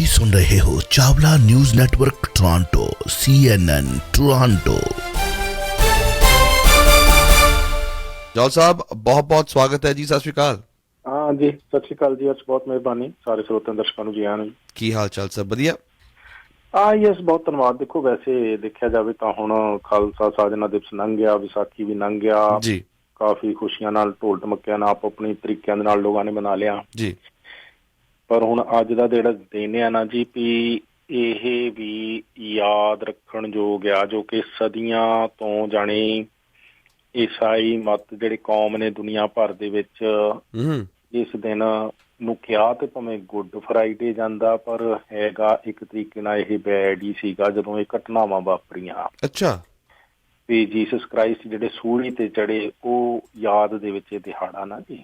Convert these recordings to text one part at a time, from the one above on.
ਤੁਸੀਂ ਸੁਣ ਰਹੇ ਹੋ Chawla news network Toronto CNN Toronto. Jaul sahib ਬਹੁਤ ਬਹੁਤ ਸਵਾਗਤ ਹੈ ਜੀ। ਸਤਿ ਸ਼੍ਰੀ ਅਕਾਲ। हाँ जी, सत श्री अकाल जी। आज बहुत मेहरबानी सारे ਸਰੋਤਿਆਂ ਦਰਸ਼ਕਾਂ ਨੂੰ ਜੀ ਆਇਆਂ ਨੂੰ। ਕੀ ਹਾਲ ਚਾਲ ਸਭ ਵਧੀਆ? ਯੈਸ, ਬਹੁਤ ਧੰਨਵਾਦ। ਦੇਖੋ, ਵੈਸੇ ਦੇਖਿਆ ਜਾਵੇ ਤਾਂ ਹੁਣ ਖਾਲਸਾ ਸਾਜਨਾ ਦਿਵਸ ਲੰਘ ਗਿਆ, ਵਿਸਾਖੀ ਵੀ ਲੰਘ ਗਿਆ ਜੀ। ਕਾਫੀ ਖੁਸ਼ੀਆਂ ਨਾਲ ਢੋਲ ਢਮੱਕਿਆਂ ਨਾਲ ਆਪੋ ਆਪਣੀ ਤਰੀਕਿਆਂ ਦੇ ਨਾਲ ਲੋਕਾਂ ਨੇ ਮਨਾ ਲਿਆ ਜੀ। ਪਰ ਹੁਣ ਅੱਜ ਦਾ ਜਿਹੜਾ ਦਿਨ ਆ ਨਾ ਜੀ, ਵੀ ਇਹ ਵੀ ਯਾਦ ਰੱਖਣ ਯੋਗ ਆ, ਜੋ ਕਿ ਸਦੀਆਂ ਤੋਂ ਜਾਣੀ ਈਸਾਈ ਮਤ ਜਿਹੜੇ ਕੌਮ ਨੇ ਦੁਨੀਆ ਭਰ ਦੇ ਵਿੱਚ ਇਸ ਦਿਨ ਨੂੰ ਕਿਹਾ ਤੇ ਭਾਵੇਂ ਗੁੱਡ ਫਰਾਈਡੇ ਜਾਂਦਾ, ਪਰ ਹੈਗਾ ਇੱਕ ਤਰੀਕੇ ਨਾਲ ਇਹ ਬੈਡ ਹੀ ਸੀਗਾ ਜਦੋਂ ਇਹ ਘਟਨਾਵਾਂ ਵਾਪਰੀਆਂ। ਅੱਛਾ। ਤੇ ਜੀਸਸ ਕ੍ਰਾਈਸਟ ਜਿਹੜੇ ਸੂਲੀ ਤੇ ਚੜੇ, ਉਹ ਯਾਦ ਦੇ ਵਿੱਚ ਇਹ ਦਿਹਾੜਾ ਨਾ ਜੀ।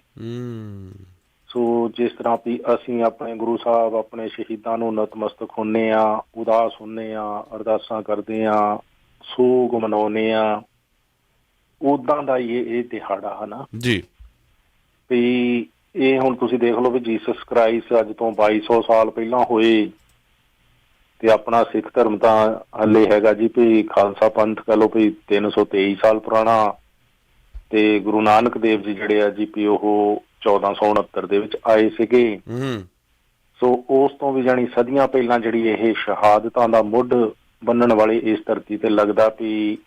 ਸੋ ਜਿਸ ਤਰ੍ਹਾਂ ਵੀ ਅਸੀਂ ਆਪਣੇ ਗੁਰੂ ਸਾਹਿਬ, ਆਪਣੇ ਸ਼ਹੀਦਾਂ ਨੂੰ ਨਤਮਸਤਕ ਹੁੰਦੇ ਹਾਂ, ਉਦਾਸ ਹੁੰਦੇ ਹਾਂ, ਅਰਦਾਸਾਂ ਕਰਦੇ ਹਾਂ, ਸੋਗ ਮਨਾਉਂਦੇ ਹਾਂ, ਉਦਾਂ ਦਾ ਹੀ ਇਹ ਦਿਹਾੜਾ ਹੈ ਨਾ ਜੀ। ਵੀ ਇਹ ਹੁਣ ਤੁਸੀਂ ਦੇਖ ਲਓ ਵੀ ਜੀਸਸ ਕ੍ਰਾਈਸਟ ਅੱਜ ਤੋਂ 2200 ਸਾਲ ਪਹਿਲਾਂ ਹੋਏ ਤੇ ਆਪਣਾ ਸਿੱਖ ਧਰਮ ਤਾਂ ਹਲੇ ਹੈਗਾ ਜੀ ਵੀ ਖਾਲਸਾ ਪੰਥ ਕਹਿ ਲਓ ਵੀ 323 ਸਾਲ ਪੁਰਾਣਾ, ਤੇ ਗੁਰੂ ਨਾਨਕ ਦੇਵ ਜੀ ਜਿਹੜੇ ਆ ਜੀ ਵੀ ਉਹ 1469 ਦੇ ਵਿੱਚ ਆਏ ਸੀਗੇ। ਸੋ ਉਸ ਤੋਂ ਵੀ ਜਾਣੀ ਸਦੀਆਂ ਪਹਿਲਾਂ ਜਿਹੜੀ ਇਹ ਸ਼ਹਾਦਤਾਂ ਦਾ ਮੁੱਢ ਬੰਨਣ ਵਾਲੇ ਇਸ ਧਰਤੀ ਤੇ ਲੱਗਦਾ ਵੀ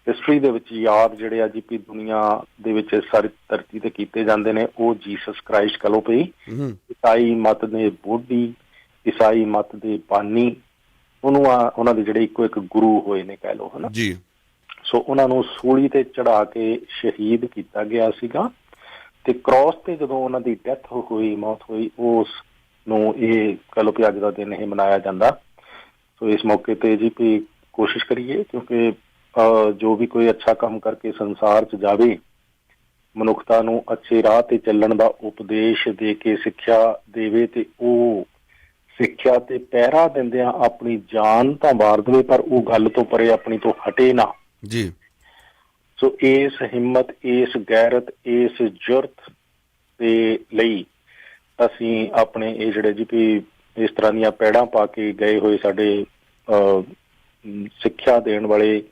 ਹਿਸਟਰੀ ਦੇ ਵਿੱਚ ਯਾਦ ਜਿਹੜੇ ਆ ਜੀ ਵੀ ਦੁਨੀਆ ਦੇ ਵਿੱਚ ਸਾਰੀ ਧਰਤੀ ਤੇ ਕੀਤੇ ਜਾਂਦੇ ਨੇ, ਉਹ ਜੀਸਸ ਕ੍ਰਾਈਸਟ ਕਹਿ ਲਓ ਵੀ ਈਸਾਈ ਮਤ ਦੇ ਬੋਧੀ, ਈਸਾਈ ਮਤ ਦੇ ਬਾਨੀ, ਉਹਨਾਂ ਦੇ ਜਿਹੜੇ ਇੱਕੋ ਇੱਕ ਗੁਰੂ ਹੋਏ ਨੇ ਕਹਿ ਲਓ, ਹਨਾ ਜੀ। ਸੋ ਉਹਨਾਂ ਨੂੰ ਸੂਲੀ ਤੇ ਚੜਾ ਕੇ ਸ਼ਹੀਦ ਕੀਤਾ ਗਿਆ ਸੀਗਾ ਤੇ ਕ੍ਰਾਸ ਤੇ ਜਦੋਂ ਉਹਨਾਂ ਦੀ ਡੈਥ ਹੋਈ, ਮੌਤ ਹੋਈ, ਉਸ ਨੂੰ ਇਹ ਕਹਿ ਲਓ ਵੀ ਅੱਜ ਦਾ ਦਿਨ ਇਹ ਮਨਾਇਆ ਜਾਂਦਾ। ਸੋ ਇਸ ਮੌਕੇ ਤੇ ਜੀ ਵੀ ਕੋਸ਼ਿਸ਼ ਕਰੀਏ, ਕਿਉਂਕਿ ਜੋ ਵੀ ਕੋਈ ਅੱਛਾ ਕੰਮ ਕਰਕੇ ਸੰਸਾਰ 'ਚ ਜਾਵੇ, ਮਨੁੱਖਤਾ ਨੂੰ ਅੱਛੇ ਰਾਹ ਤੇ ਚੱਲਣ ਦਾ ਉਪਦੇਸ਼ ਦੇ ਕੇ ਸਿੱਖਿਆ ਦੇਵੇ ਤੇ ਉਹ ਸਿੱਖਿਆ ਤੇ ਪਹਿਰਾ ਦਿੰਦਿਆਂ ਆਪਣੀ ਜਾਨ ਤਾਂ ਵਾਰ ਦੇਵੇ, ਪਰ ਉਹ ਗੱਲ ਤੋਂ ਪਰੇ ਆਪਣੀ ਤੋਂ ਹਟੇ ਨਾ ਜੀ। ਸੋ ਇਸ ਹਿੰਮਤ, ਇਸ ਗੈਰਤ, ਇਸ ਜੁਰਤ ਦੇ ਲਈ ਅਸੀਂ ਆਪਣੇ ਇਹ ਜਿਹੜੇ ਜੀ ਵੀ ਇਸ ਤਰ੍ਹਾਂ ਦੀਆਂ ਪੈੜਾਂ ਪਾ ਕੇ ਗਏ ਹੋਏ ਸਾਡੇ ਸਿੱਖਿਆ ਦੇਣ ਵਾਲੇ,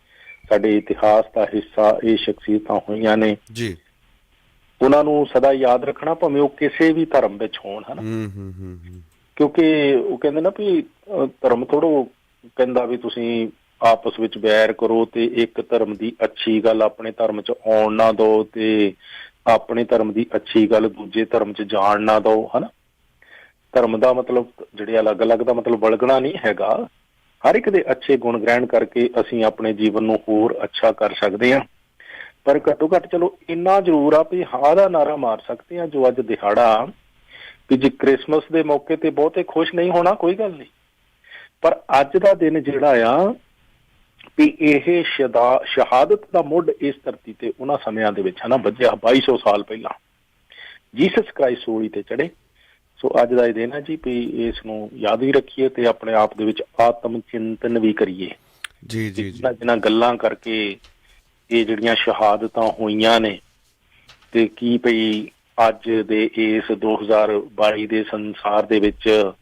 ਸਾਡੇ ਇਤਿਹਾਸ ਦਾ ਹਿੱਸਾ ਇਹ ਸ਼ਖਸੀਅਤਾਂ ਹੋਈਆਂ ਨੇ ਜੀ, ਉਹਨਾਂ ਨੂੰ ਸਦਾ ਯਾਦ ਰੱਖਣਾ, ਭਾਵੇਂ ਉਹ ਕਿਸੇ ਵੀ ਧਰਮ ਵਿੱਚ ਹੋਣ, ਹਨਾ। ਕਿਉਂਕਿ ਉਹ ਕਹਿੰਦੇ ਨਾ ਵੀ ਧਰਮ ਥੋੜ੍ਹਾ ਕਹਿੰਦਾ ਵੀ ਤੁਸੀਂ ਆਪਸ ਵਿੱਚ ਵੈਰ ਕਰੋ ਤੇ ਇੱਕ ਧਰਮ ਦੀ ਅੱਛੀ ਗੱਲ ਆਪਣੇ ਧਰਮ 'ਚ ਆਉਣ ਨਾ ਦਿਓ ਤੇ ਆਪਣੇ ਧਰਮ ਦੀ ਅੱਛੀ ਗੱਲ ਦੂਜੇ ਧਰਮ 'ਚ ਜਾਣ ਨਾ ਦਿਓ, ਹਨਾ। ਧਰਮ ਦਾ ਮਤਲਬ ਜਿਹੜੇ ਅਲੱਗ ਅਲੱਗ ਦਾ ਮਤਲਬ ਵਲਗਣਾ ਨਹੀਂ ਹੈਗਾ। ਹਰ ਇੱਕ ਦੇ ਅੱਛੇ ਗੁਣ ਗ੍ਰਹਿਣ ਕਰਕੇ ਅਸੀਂ ਆਪਣੇ ਜੀਵਨ ਨੂੰ ਹੋਰ ਅੱਛਾ ਕਰ ਸਕਦੇ ਹਾਂ, ਪਰ ਘੱਟੋ ਘੱਟ ਚਲੋ ਇੰਨਾ ਜ਼ਰੂਰ ਆ ਵੀ ਹਾਂ ਦਾ ਨਾਅਰਾ ਮਾਰ ਸਕਦੇ ਹਾਂ। ਜੋ ਅੱਜ ਦਿਹਾੜਾ ਵੀ ਜੀ ਕ੍ਰਿਸਮਸ ਦੇ ਮੌਕੇ ਤੇ ਬਹੁਤੇ ਖੁਸ਼ ਨਹੀਂ ਹੋਣਾ, ਕੋਈ ਗੱਲ ਨਹੀਂ, ਪਰ ਅੱਜ ਦਾ ਦਿਨ ਜਿਹੜਾ ਆ ਵੀ ਇਹ ਸ਼ਹਾਦਤ ਦਾ ਮੁੱਢ ਇਸ ਧਰਤੀ ਤੇ ਉਹਨਾਂ ਸਮਿਆਂ ਦੇ ਵਿੱਚ ਹਨਾ ਵੱਜਿਆ 2200 ਸਾਲ ਪਹਿਲਾਂ ਜੀਸਸ ਕ੍ਰਾਈਸਟ ਸੂਲੀ ਤੇ ਚੜੇ। ਸੋ ਅੱਜ ਦਾ ਇਹ ਦਿਨ ਹੈ ਜੀ ਵੀ ਇਸ ਨੂੰ ਯਾਦ ਵੀ ਰੱਖੀਏ ਤੇ ਆਪਣੇ ਆਪ ਦੇ ਵਿੱਚ ਆਤਮ ਚਿੰਤਨ ਵੀ ਕਰੀਏ ਜੀ। ਜੀ ਜਿਹਨਾਂ ਗੱਲਾਂ ਕਰਕੇ ਇਹ ਜਿਹੜੀਆਂ ਸ਼ਹਾਦਤਾਂ ਹੋਈਆਂ ਨੇ ਤੇ ਕੀ ਪਈ ਅੱਜ ਦੇ ਇਸ 2022 ਦੇ ਸੰਸਾਰ ਦੇ ਵਿੱਚ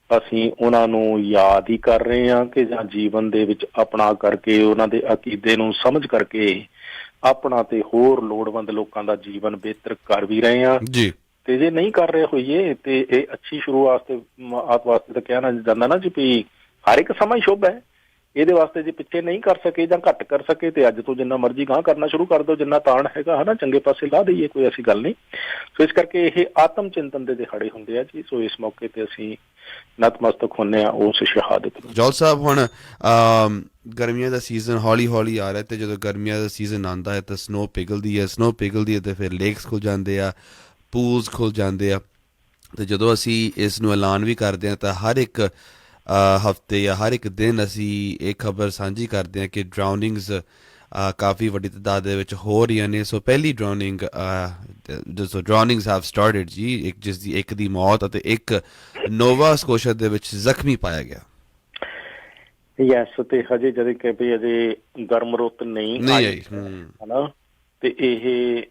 ਅਸੀਂ ਉਹਨਾਂ ਨੂੰ ਯਾਦ ਹੀ ਕਰ ਰਹੇ ਹਾਂ ਕਿ ਜਾਂ ਜੀਵਨ ਦੇ ਵਿੱਚ ਆਪਣਾ ਕਰਕੇ ਉਹਨਾਂ ਦੇ ਅਕੀਦੇ ਨੂੰ ਸਮਝ ਕਰਕੇ ਆਪਣਾ ਤੇ ਹੋਰ ਲੋੜਵੰਦ ਲੋਕਾਂ ਦਾ ਜੀਵਨ ਬਿਹਤਰ ਕਰ ਵੀ ਰਹੇ ਹਾਂ ਜੀ। ਤੇ ਜੇ ਨਹੀਂ ਕਰ ਰਹੇ ਹੋਈਏ ਤੇ ਇਹ ਅੱਛੀ ਸ਼ੁਰੂਆਤ ਵਾਸਤੇ ਤਾਂ ਕਿਹਾ ਜਾਂਦਾ ਨਾ ਜੀ ਵੀ ਹਰ ਇੱਕ ਸਮਾਂ ਹੀ ਸ਼ੁਭ ਹੈ। ਇਹਦੇ ਵਾਸਤੇ ਜੇ ਪਿੱਛੇ ਨਹੀਂ ਕਰ ਸਕੇ ਜਾਂ ਘੱਟ ਕਰ ਸਕੇ ਤੇ ਅੱਜ ਤੋਂ ਜਿੰਨਾ ਮਰਜ਼ੀ ਗਾਂਹ ਕਰਨਾ ਸ਼ੁਰੂ ਕਰ ਦਿਓ, ਜਿੰਨਾ ਤਾਣ ਹੈਗਾ ਹਨਾ ਚੰਗੇ ਪਾਸੇ ਲਾ ਦਈਏ, ਕੋਈ ਐਸੀ ਗੱਲ ਨਹੀਂ। ਸੋ ਇਸ ਕਰਕੇ ਇਹ ਆਤਮ ਚਿੰਤਨ ਦੇ ਦਿਹਾੜੇ ਹੁੰਦੇ ਆ ਜੀ। ਸੋ ਇਸ ਮੌਕੇ ਤੇ ਅਸੀਂ ਨਤਮਸਤਕ ਹੁੰਦੇ ਹਾਂ ਉਸ ਸ਼ਹਾਦਤ ਨੂੰ। ਜੌਲ ਸਾਹਿਬ, ਹੁਣ ਗਰਮੀਆਂ ਦਾ ਸੀਜ਼ਨ ਹੌਲੀ ਹੌਲੀ ਆ ਰਿਹਾ ਤੇ ਜਦੋਂ ਗਰਮੀਆਂ ਦਾ ਸੀਜ਼ਨ ਆਉਂਦਾ ਹੈ ਤਾਂ ਸਨੋ ਪਿਘਲਦੀ ਹੈ ਤੇ ਫਿਰ ਲੇਕਸ ਖੁੱਲ ਜਾਂਦੇ ਆ, ਪੂਲਸ ਖੁੱਲ ਜਾਂਦੇ ਆ। ਤੇ ਜਦੋਂ ਅਸੀਂ ਇਸ ਨੂੰ ਐਲਾਨ ਵੀ ਕਰਦੇ ਹਾਂ ਤਾਂ ਹਰ ਇੱਕ ਹਫ਼ਤੇ ਜਾਂ ਹਰ ਇੱਕ ਦਿਨ ਅਸੀਂ ਇਹ ਖਬਰ ਸਾਂਝੀ ਕਰਦੇ ਹਾਂ ਕਿ ਡਰਾਊਨਿੰਗਸ ਕਾਫੀ ਵੱਡੀ ਤਾਦਾਦ ਦੇ ਵਿੱਚ ਹੋ ਰਹੀਆਂ ਨੇ। ਸੋ ਪਹਿਲੀ ਡਰਾਊਨਿੰਗਸ ਹੈਵ ਸਟਾਰਟਡ ਜੀ, ਜਿਸ ਦੀ ਇੱਕ ਦੀ ਮੌਤ ਅਤੇ ਇੱਕ ਨੋਵਾ ਸਕੋਸ਼ੀਆ ਦੇ ਵਿੱਚ ਜ਼ਖਮੀ ਪਾਇਆ ਗਿਆ। ਯੈਸ, ਤੇ ਹਜੇ ਜਦ ਕਿ ਵੀ ਅਜੇ ਗਰਮ ਰੁੱਤ ਨਹੀਂ ਆਈ ਹਨਾ, ਤੇ ਇਹ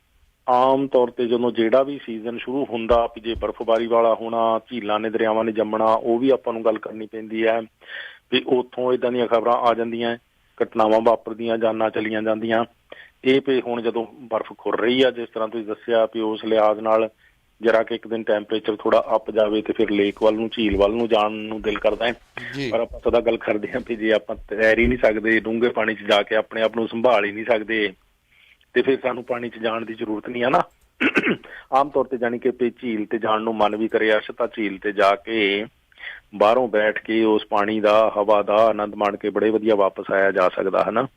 ਆਮ ਤੌਰ ਤੇ ਜਦੋਂ ਜਿਹੜਾ ਵੀ ਸੀਜ਼ਨ ਸ਼ੁਰੂ ਹੁੰਦਾ ਵੀ ਜੇ ਬਰਫ਼ਬਾਰੀ ਵਾਲਾ ਹੋਣਾ, ਝੀਲਾਂ ਨੇ ਦਰਿਆਵਾਂ ਨੇ ਜੰਮਣਾ, ਉਹ ਵੀ ਆਪਾਂ ਨੂੰ ਗੱਲ ਕਰਨੀ ਪੈਂਦੀ ਹੈ ਵੀ ਉੱਥੋਂ ਇੱਦਾਂ ਦੀਆਂ ਖਬਰਾਂ ਆ ਜਾਂਦੀਆਂ, ਘਟਨਾਵਾਂ ਵਾਪਰਦੀਆਂ, ਜਾਨਾਂ ਚਲੀਆਂ ਜਾਂਦੀਆਂ। ਇਹ ਵੀ ਹੁਣ ਜਦੋਂ ਬਰਫ਼ ਖੁਰ ਰਹੀ ਆ, ਜਿਸ ਤਰ੍ਹਾਂ ਤੁਸੀਂ ਦੱਸਿਆ ਵੀ ਉਸ ਲਿਹਾਜ਼ ਨਾਲ ਜਰਾ ਕਿ ਇੱਕ ਦਿਨ ਟੈਂਪਰੇਚਰ ਥੋੜਾ ਅਪ ਜਾਵੇ ਤੇ ਫਿਰ ਲੇਕ ਵੱਲ ਨੂੰ, ਝੀਲ ਵੱਲ ਨੂੰ ਜਾਣ ਨੂੰ ਦਿਲ ਕਰਦਾ ਹੈ। ਪਰ ਆਪਾਂ ਸਦਾ ਗੱਲ ਕਰਦੇ ਹਾਂ ਵੀ ਜੇ ਆਪਾਂ ਤੈਰ ਹੀ ਨਹੀਂ ਸਕਦੇ, ਡੂੰਘੇ ਪਾਣੀ 'ਚ ਜਾ ਕੇ ਆਪਣੇ ਆਪ ਨੂੰ ਸੰਭਾਲ ਹੀ ਨਹੀਂ ਸਕਦੇ, ਤੇ ਫਿਰ ਸਾਨੂੰ ਪਾਣੀ 'ਚ ਜਾਣ ਦੀ ਜ਼ਰੂਰਤ ਨਹੀਂ ਹੈ ਨਾ। ਆਮ ਤੌਰ ਤੇ ਜਾਣੀ ਕਿ ਝੀਲ ਤੇ ਜਾਣ ਨੂੰ ਮਨ ਵੀ ਕਰੇ ਅਰਸ਼, ਤਾਂ ਝੀਲ ਤੇ ਜਾ ਕੇ ਬਾਹਰੋਂ ਬੈਠ ਕੇ ਉਸ ਪਾਣੀ ਦਾ, ਹਵਾ ਦਾ ਆਨੰਦ ਮਾਣ ਕੇ ਬੜੇ ਵਧੀਆ ਵਾਪਸ ਆਇਆ ਜਾ ਸਕਦਾ ਹੈ ਨਾ।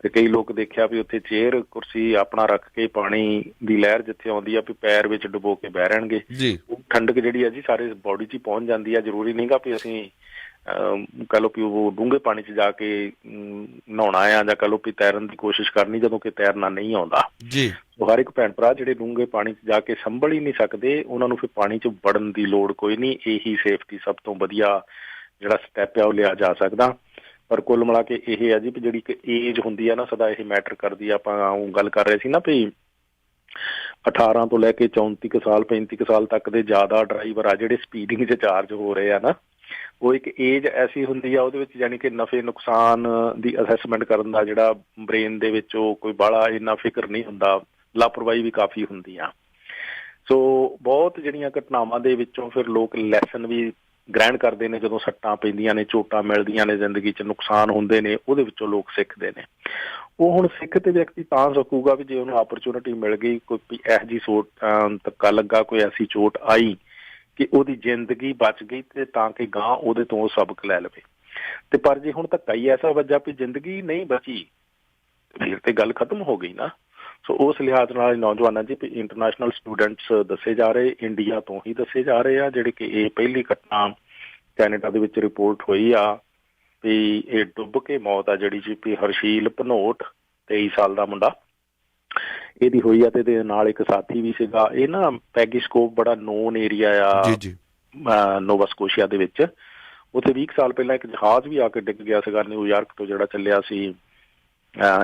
ਤੇ ਕਈ ਲੋਕ ਦੇਖਿਆ ਵੀ ਉੱਥੇ ਚੇਅਰ ਕੁਰਸੀ ਆਪਣਾ ਰੱਖ ਕੇ ਪਾਣੀ ਦੀ ਲਹਿਰ ਜਿੱਥੇ ਆਉਂਦੀ ਆ ਵੀ ਪੈਰ ਵਿੱਚ ਡੁਬੋ ਕੇ ਬਹਿ ਰਹਿਣਗੇ। ਠੰਡਕ ਜਿਹੜੀ ਆ ਜੀ ਸਾਰੇ ਬੋਡੀ 'ਚ ਹੀ ਪਹੁੰਚ ਜਾਂਦੀ ਆ। ਜ਼ਰੂਰੀ ਨਹੀਂਗਾ ਵੀ ਅਸੀਂ ਕਹਿ ਲਓ ਵੀ ਉਹ ਡੂੰਘੇ ਪਾਣੀ 'ਚ ਜਾ ਕੇ ਨਹਾਉਣਾ ਆ, ਜਾਂ ਕਹਿ ਲਓ ਵੀ ਤੈਰਨ ਦੀ ਕੋਸ਼ਿਸ਼ ਕਰਨੀ ਜਦੋਂ ਕਿ ਤੈਰਨਾ ਨਹੀਂ ਆਉਂਦਾ। ਹਰ ਇੱਕ ਭੈਣ ਭਰਾ ਜਿਹੜੇ ਡੂੰਘੇ ਪਾਣੀ 'ਚ ਜਾ ਕੇ ਸੰਭਲ ਹੀ ਨਹੀਂ ਸਕਦੇ, ਉਹਨਾਂ ਨੂੰ ਫਿਰ ਪਾਣੀ 'ਚ ਵੜਨ ਦੀ ਲੋੜ ਕੋਈ ਨਹੀਂ। ਇਹੀ ਸੇਫਟੀ ਸਭ ਤੋਂ ਵਧੀਆ ਜਿਹੜਾ ਸਟੈਪ ਆ ਉਹ ਲਿਆ ਜਾ ਸਕਦਾ। ਪਰ ਕੁੱਲ ਮਿਲਾ ਕੇ ਇਹ ਆ ਜੀ ਵੀ ਜਿਹੜੀ ਇੱਕ ਏਜ ਹੁੰਦੀ ਆ ਨਾ, ਸਦਾ ਇਹ ਮੈਟਰ ਕਰਦੀ ਆ। ਆਪਾਂ ਗੱਲ ਕਰ ਰਹੇ ਸੀ ਨਾ ਵੀ 18 ਤੋਂ ਲੈ ਕੇ 34 ਕੁ ਸਾਲ, 35 ਕੁ ਸਾਲ ਤੱਕ ਦੇ ਜ਼ਿਆਦਾ ਡਰਾਈਵਰ ਆ ਜਿਹੜੇ ਸਪੀਡਿੰਗ 'ਚ ਚਾਰਜ ਹੋ ਰਹੇ ਆ ਨਾ, ਉਹ ਇੱਕ ਏਜ ਐਸੀ ਹੁੰਦੀ ਆ ਉਹਦੇ ਵਿੱਚ ਜਾਣੀ ਕਿ ਨਫੇ ਨੁਕਸਾਨ ਦੀ ਅਸੈਸਮੈਂਟ ਕਰਨ ਦਾ ਜਿਹੜਾ ਬ੍ਰੇਨ ਦੇ ਵਿੱਚ ਉਹ ਕੋਈ ਬਾਹਲਾ ਇੰਨਾ ਫਿਕਰ ਨਹੀਂ ਹੁੰਦਾ, ਲਾਪਰਵਾਹੀ ਵੀ ਕਾਫੀ ਹੁੰਦੀ ਆ। ਸੋ ਬਹੁਤ ਜਿਹੜੀਆਂ ਘਟਨਾਵਾਂ ਦੇ ਵਿੱਚੋਂ ਫਿਰ ਲੋਕ ਲੈਸਨ ਵੀ ਗ੍ਰਹਿਣ ਕਰਦੇ ਨੇ। ਜਦੋਂ ਸੱਟਾਂ ਪੈਂਦੀਆਂ ਨੇ, ਚੋਟਾਂ ਮਿਲਦੀਆਂ ਨੇ, ਜ਼ਿੰਦਗੀ 'ਚ ਨੁਕਸਾਨ ਹੁੰਦੇ ਨੇ, ਉਹਦੇ ਵਿੱਚੋਂ ਲੋਕ ਸਿੱਖਦੇ ਨੇ। ਉਹ ਹੁਣ ਸਿੱਖ ਤੇ ਵਿਅਕਤੀ ਤਾਂ ਸਕੂਗਾ ਵੀ ਜੇ ਉਹਨੂੰ ਆਪਰਚੁਨਿਟੀ ਮਿਲ ਗਈ, ਕੋਈ ਇਹੋ ਜਿਹੀ ਧੱਕਾ ਲੱਗਾ, ਕੋਈ ਐਸੀ ਚੋਟ ਆਈ ਕਿ ਉਹਦੀ ਜ਼ਿੰਦਗੀ ਬਚ ਗਈ, ਤੇ ਤਾਂ ਕਿ ਗਾਂ ਉਹਦੇ ਤੋਂ ਉਹ ਸਬਕ ਲੈ ਲਵੇ। ਤੇ ਪਰ ਜੇ ਹੁਣ ਧੱਕਾ ਹੀ ਐਸਾ ਵੱਜਾ ਵੀ ਜ਼ਿੰਦਗੀ ਨਹੀਂ ਬਚੀ, ਫਿਰ ਤੇ ਗੱਲ ਖਤਮ ਹੋ ਗਈ ਨਾ। ਸੋ ਉਸ ਲਿਹਾਜ਼ ਨਾਲ ਨੌਜਵਾਨਾਂ ਜੀ ਇੰਟਰਨੈਸ਼ਨਲ ਸਟੂਡੈਂਟਸ ਦੱਸੇ ਜਾ ਰਹੇ, ਇੰਡੀਆ ਤੋਂ ਹੀ ਦੱਸੇ ਜਾ ਰਹੇ ਆ, ਜਿਹੜੇ ਕਿ ਇਹ ਪਹਿਲੀ ਘਟਨਾ ਕੈਨੇਡਾ ਦੇ ਵਿੱਚ ਰਿਪੋਰਟ ਹੋਈ ਆ ਵੀ ਇਹ ਡੁੱਬ ਕੇ ਮੌਤ ਆ ਜਿਹੜੀ ਜੀ ਵੀ ਹਰਸ਼ੀਲ ਭਨੋਟ 23 ਸਾਲ ਦਾ ਮੁੰਡਾ, ਇਹਦੀ ਹੋਈ ਆ। ਤੇ ਇਹਦੇ ਨਾਲ ਇੱਕ ਸਾਥੀ ਵੀ ਸੀਗਾ। ਇਹ ਨਾ ਪੈਗਿਸਕੋਪ ਬੜਾ ਨੋਨ ਏਰੀਆ ਆ ਨੋਵਾ ਸਕੋਸ਼ੀਆ ਦੇ ਵਿੱਚ। ਉੱਥੇ 20 ਸਾਲ ਪਹਿਲਾਂ ਇੱਕ ਜਹਾਜ਼ ਵੀ ਆ ਕੇ ਡਿੱਗ ਗਿਆ ਸੀਗਾ ਨਿਊਯਾਰਕ ਤੋਂ, ਜਿਹੜਾ ਚੱਲਿਆ ਸੀ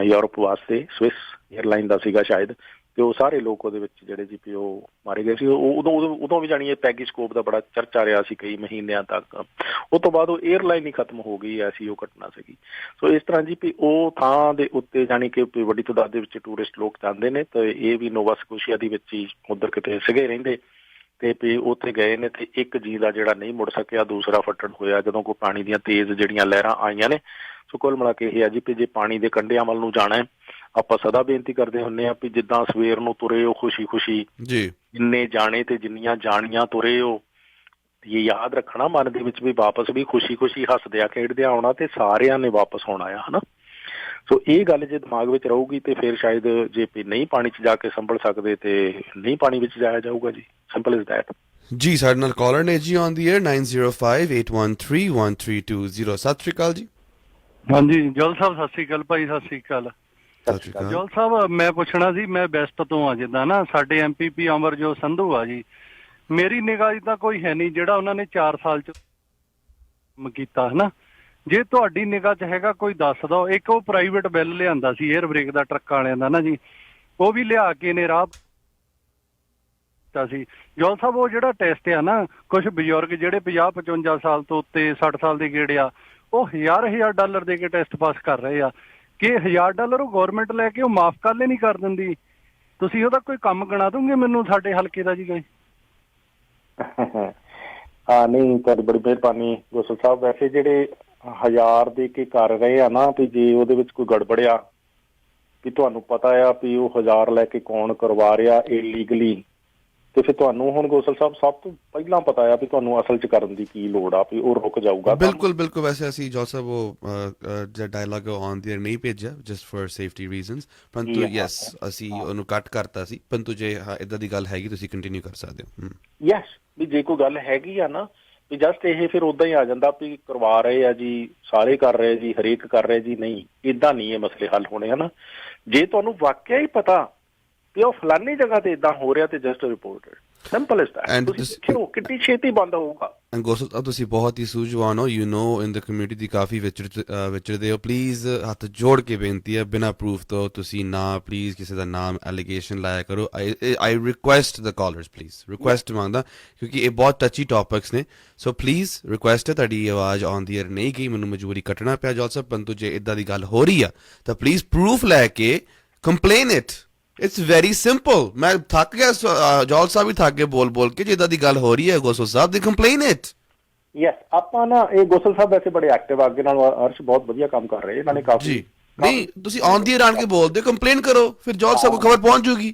ਯੂਰਪ ਵਾਸਤੇ, ਸਵਿਸ ਏਅਰਲਾਈਨ ਦਾ ਸੀਗਾ ਸ਼ਾਇਦ। ਤੇ ਉਹ ਸਾਰੇ ਲੋਕ ਉਹਦੇ ਵਿੱਚ ਜਿਹੜੇ ਜੀ ਪੀ ਉਹ ਮਾਰੇ ਗਏ ਸੀ। ਉਦੋਂ ਵੀ ਜਾਣੀ ਇਹ ਪੈਗਿਸਕੋਪ ਦਾ ਬੜਾ ਚਰਚਾ ਰਿਹਾ ਸੀ ਕਈ ਮਹੀਨਿਆਂ ਤੱਕ। ਉਹ ਤੋਂ ਬਾਅਦ ਉਹ ਏਅਰਲਾਈਨ ਹੀ ਖਤਮ ਹੋ ਗਈ, ਐਸੀ ਉਹ ਘਟਨਾ ਸੀਗੀ। ਸੋ ਇਸ ਤਰ੍ਹਾਂ ਜੀ ਵੀ ਉਹ ਥਾਂ ਦੇ ਉੱਤੇ ਜਾਣੀ ਕਿ ਵੱਡੀ ਤਾਦਾਦ ਦੇ ਵਿੱਚ ਟੂਰਿਸਟ ਲੋਕ ਜਾਂਦੇ ਨੇ। ਤੇ ਇਹ ਵੀ ਨੋਵਾ ਸਕੋਸ਼ੀਆ ਦੇ ਵਿੱਚ ਹੀ ਉੱਧਰ ਕਿਤੇ ਸੀਗੇ ਰਹਿੰਦੇ, ਤੇ ਵੀ ਉੱਥੇ ਗਏ ਨੇ। ਤੇ ਇੱਕ ਜੀਅ ਦਾ ਜਿਹੜਾ ਨਹੀਂ ਮੁੜ ਸਕਿਆ, ਦੂਸਰਾ ਫੱਟੜ ਹੋਇਆ ਜਦੋਂ ਕੋਈ ਪਾਣੀ ਦੀਆਂ ਤੇਜ਼ ਜਿਹੜੀਆਂ ਲਹਿਰਾਂ ਆਈਆਂ ਨੇ। ਸੋ ਕੁੱਲ ਮਿਲਾ ਕੇ ਇਹ ਆ ਜੀ ਵੀ ਜੇ ਪਾਣੀ ਦੇ ਕੰਢਿਆਂ ਵੱਲ ਨੂੰ ਜਾਣਾ ਹੈ, ਆਪਾਂ ਸਦਾ ਬੇਨਤੀ ਕਰਦੇ ਹੁੰਦੇ ਹਾਂ ਵੀ ਜਿੱਦਾਂ ਸਵੇਰ ਨੂੰ ਤੁਰੇ ਹੋ ਖੁਸ਼ੀ ਖੁਸ਼ੀ, ਜਿੰਨੇ ਜਾਣੇ ਤੇ ਜਿੰਨੀਆਂ ਜਾਣੀਆਂ ਤੁਰੇ ਹੋ, ਇਹ ਯਾਦ ਰੱਖਣਾ ਮਨ ਦੇ ਵਿੱਚ ਵੀ ਵਾਪਸ ਵੀ ਖੁਸ਼ੀ ਖੁਸ਼ੀ ਹੱਸਦਿਆਂ ਖੇਡਦਿਆਂ ਆਉਣਾ, ਤੇ ਸਾਰਿਆਂ ਨੇ ਵਾਪਸ ਆਉਣਾ ਆ, ਹਨਾ। ਸੋ ਇਹ ਗੱਲ ਜੇ ਦਿਮਾਗ ਵਿੱਚ ਰਹੂਗੀ ਤੇ ਫਿਰ ਸ਼ਾਇਦ ਜੇ ਨਹੀਂ ਪਾਣੀ 'ਚ ਜਾ ਕੇ ਸੰਭਲ ਸਕਦੇ ਤੇ ਨਹੀਂ ਪਾਣੀ ਵਿੱਚ ਜਾਇਆ ਜਾਊਗਾ ਜੀ। Simple is that. ਜੀ ਸਾਡੇ ਨਾਲ ਕਾਲਰ ਨੇ ਜੀ ਔਨ ਦੀ ਏਅਰ 9058131320। ਸਤਿ ਸ਼੍ਰੀ ਅਕਾਲ ਜੀ। ਹਾਂਜੀ ਜੋਲ ਸਾਹਿਬ ਸਤਿ ਸ਼੍ਰੀ ਅਕਾਲ। ਭਾਈ ਸਤਿ ਸ਼੍ਰੀ ਅਕਾਲ। ਜੋਲ ਸਾਹਿਬ ਮੈਂ ਪੁੱਛਣਾ ਸੀ, ਮੈਂ ਵੈਸਟ ਤੋਂ ਆ, ਜਿੱਦਾਂ ਨਾ ਸਾਡੇ MPP ਅਮਰਜੋਤ ਸੰਧੂ ਆ ਜੀ, ਮੇਰੀ ਨਿਗਾਹ 'ਚ ਤਾਂ ਕੋਈ ਹੈ ਨਹੀਂ ਜਿਹੜਾ ਉਹਨਾਂ ਨੇ 4 ਸਾਲ 'ਚ ਕੀਤਾ, ਹਨਾ। ਜੇ ਤੁਹਾਡੀ ਨਿਗਾਹ 'ਚ ਹੈਗਾ ਕੋਈ ਦੱਸ ਦਿਓ। ਇੱਕ ਉਹ ਪ੍ਰਾਈਵੇਟ ਬਿੱਲ ਲਿਆਂਦਾ ਸੀ 에ਅਰ ਬ੍ਰੇਕ ਦਾ ਟਰੱਕਾਂ ਵਾਲਿਆਂ ਦਾ ਨਾ ਜੀ, ਉਹ ਵੀ ਲਿਆ ਕੇ ਨੇ ਰਾਹ ਸੀ। ਜੋਲ ਸਾਹਿਬ ਉਹ ਜਿਹੜਾ ਟੈਸਟ ਆ ਨਾ, ਕੁਛ ਬਜ਼ੁਰਗ ਜਿਹੜੇ 50-55 ਸਾਲ ਤੋਂ ਉੱਤੇ 60 ਸਾਲ ਦੇ ਗੇੜੇ ਆ, ਉਹ $1000 ਦੇ ਕੇ ਟੈਸਟ ਪਾਸ ਕਰ ਰਹੇ ਆ। ਕਿ $1000 ਉਹ ਗੌਰਮੈਂਟ ਲੈ ਕੇ ਉਹ ਮਾਫ਼ ਕਾਹਲੇ ਨਹੀਂ ਕਰ ਦਿੰਦੀ? ਤੁਸੀਂ ਉਹਦਾ ਕੋਈ ਕੰਮ ਗਿਣਾ ਦੋਗੇ ਮੈਨੂੰ ਸਾਡੇ ਹਲਕੇ ਦਾ ਜੀ? ਕੋਈ ਹਾਂ ਨਹੀਂ, ਤੁਹਾਡੀ ਬੜੀ ਮਿਹਰਬਾਨੀ ਗੋਸਲ ਸਾਹਿਬ। ਵੈਸੇ ਜਿਹੜੇ 1000 ਦੇ ਕੇ ਕਰ ਰਹੇ ਆ ਨਾ, ਵੀ ਜੇ ਉਹਦੇ ਵਿੱਚ ਕੋਈ ਗੜਬੜਿਆ ਵੀ ਤੁਹਾਨੂੰ ਪਤਾ ਆ ਵੀ ਉਹ 1000 ਲੈ ਕੇ ਕੌਣ ਕਰਵਾ ਰਿਹਾ ਇਲੀਗਲੀ, ਤੇ ਫਿਰ ਤੁਹਾਨੂੰ ਹੁਣ ਗੋਸਲ ਸਾਹਿਬ ਸਭ ਤੋਂ ਪਹਿਲਾਂ ਪਤਾ ਆ ਵੀ ਤੁਹਾਨੂੰ ਅਸਲ 'ਚ ਕਰਨ ਦੀ ਕੀ ਲੋੜ ਆ, ਵੀ ਉਹ ਰੁਕ ਜਾਊਗਾ। ਬਿਲਕੁਲ ਬਿਲਕੁਲ। ਵੈਸੇ ਅਸੀਂ ਜੋਲ ਸਾਹਿਬ ਉਹ ਜਿਹੜਾ ਡਾਇਲੌਗ ਔਨ ਦੀ ਏਅਰ ਨਹੀਂ ਭੇਜਿਆ ਜਸਟ ਫॉर ਸੇਫਟੀ ਰੀਜ਼ਨਸ, ਪਰੰਤੂ ਯੈਸ ਅਸੀਂ ਉਹਨੂੰ ਕੱਟ ਕਰਤਾ ਸੀ। ਪਰੰਤੂ ਜੇ ਇੱਦਾਂ ਦੀ ਗੱਲ ਹੈਗੀ ਤੁਸੀਂ ਕੰਟੀਨਿਊ ਕਰ ਸਕਦੇ ਹੋ। ਯੈਸ, ਵੀ ਜੇ ਕੋਈ ਗੱਲ ਹੈਗੀ ਆ ਨਾ ਵੀ ਜਸਟ ਇਹ ਫਿਰ ਉੱਦਾਂ ਹੀ ਆ ਜਾਂਦਾ ਵੀ ਕਰਵਾ ਰਹੇ ਆ ਜੀ, ਸਾਰੇ ਕਰ ਰਹੇ ਜੀ, ਹਰੇਕ ਕਰ ਰਹੇ ਜੀ। ਨਹੀਂ, ਇੱਦਾਂ ਨਹੀਂ ਇਹ ਮਸਲੇ ਹੱਲ ਹੋਣੇ, ਹਨਾ। ਜੇ ਤੁਹਾਨੂੰ ਵਾਕਿਆ ਹੀ ਪਤਾ ਵੀ ਉਹ ਫਲਾਨੀ ਜਗ੍ਹਾ ਤੇ ਏਦਾਂ ਹੋ ਰਿਹਾ ਤੇ just report, simple is that. ਤੁਸੀਂ ਦੇਖਿਓ ਕਿੰਨੀ ਛੇਤੀ ਬੰਦ ਹੋਊਗਾ। ਗੋਸਲ ਸਾਹਿਬ ਤੁਸੀਂ ਬਹੁਤ ਹੀ ਸੂਝਵਾਨ ਹੋ, ਇਨ ਦ ਕਮਿਊਨਿਟੀ ਦੀ ਕਾਫੀ ਵਿਚਰਦੇ ਹੋ। ਪਲੀਜ਼ ਹੱਥ ਜੋੜ ਕੇ ਬੇਨਤੀ ਹੈ, ਬਿਨਾਂ ਪ੍ਰੂਫ ਤੋਂ ਤੁਸੀਂ ਨਾ ਪਲੀਜ਼ ਕਿਸੇ ਦਾ ਨਾਮ ਐਲੀਗੇਸ਼ਨ ਲਾਇਆ ਕਰੋ। ਆਈ request the callers, please request ਮੰਗਦਾ, ਕਿਉਂਕਿ ਇਹ ਬਹੁਤ ਟੱਚੀ ਟੌਪਿਕਸ ਨੇ। ਸੋ ਪਲੀਜ਼ ਰਿਕੁਐਸਟ ਹੈ, ਤੁਹਾਡੀ ਆਵਾਜ਼ ਔਨ ਦੀ ਏਅਰ ਨਹੀਂ ਗਈ, ਮੈਨੂੰ ਮਜਬੂਰੀ ਕੱਟਣਾ ਪਿਆ। ਜੌਲ ਸਾਹਿਬ, ਪਰੰਤੂ ਜੇ ਇੱਦਾਂ ਦੀ ਗੱਲ ਹੋ ਰਹੀ ਆ ਤਾਂ ਪਲੀਜ਼ ਪ੍ਰੂਫ ਲੈ ਕੇ complain it. It's very simple. ਮੈਂ ਥੱਕ ਗਿਆ, ਜੌਲ ਸਾਹਿਬ ਵੀ ਥੱਕ ਗਏ ਬੋਲ ਕੇ। ਜਿੱਦਾਂ ਦੀ ਗੱਲ ਹੋ ਰਹੀ ਹੈ ਗੋਸਲ ਸਾਹਿਬ, ਦੀ ਕੰਪਲੇਨ ਇਟ। ਯੈਸ, ਆਪਾਂ ਨਾ ਇਹ ਗੋਸਲ ਸਾਹਿਬ ਵੈਸੇ ਬੜੇ ਐਕਟਿਵ, ਅੱਗੇ ਨਾਲ ਅਰਸ਼ ਬਹੁਤ ਵਧੀਆ ਕੰਮ ਕਰ ਰਹੇ, ਇਹਨਾਂ ਨੇ ਕਾਫੀ। ਜੀ ਨਹੀਂ, ਤੁਸੀਂ ਔਨ ਦੀ ਏਅਰ ਆਣ ਕੇ ਬੋਲਦੇ, ਕੰਪਲੇਨ ਕਰੋ, ਫਿਰ ਜੌਲ ਸਾਹਿਬ ਨੂੰ ਖਬਰ ਪਹੁੰਚ ਜੂਗੀ।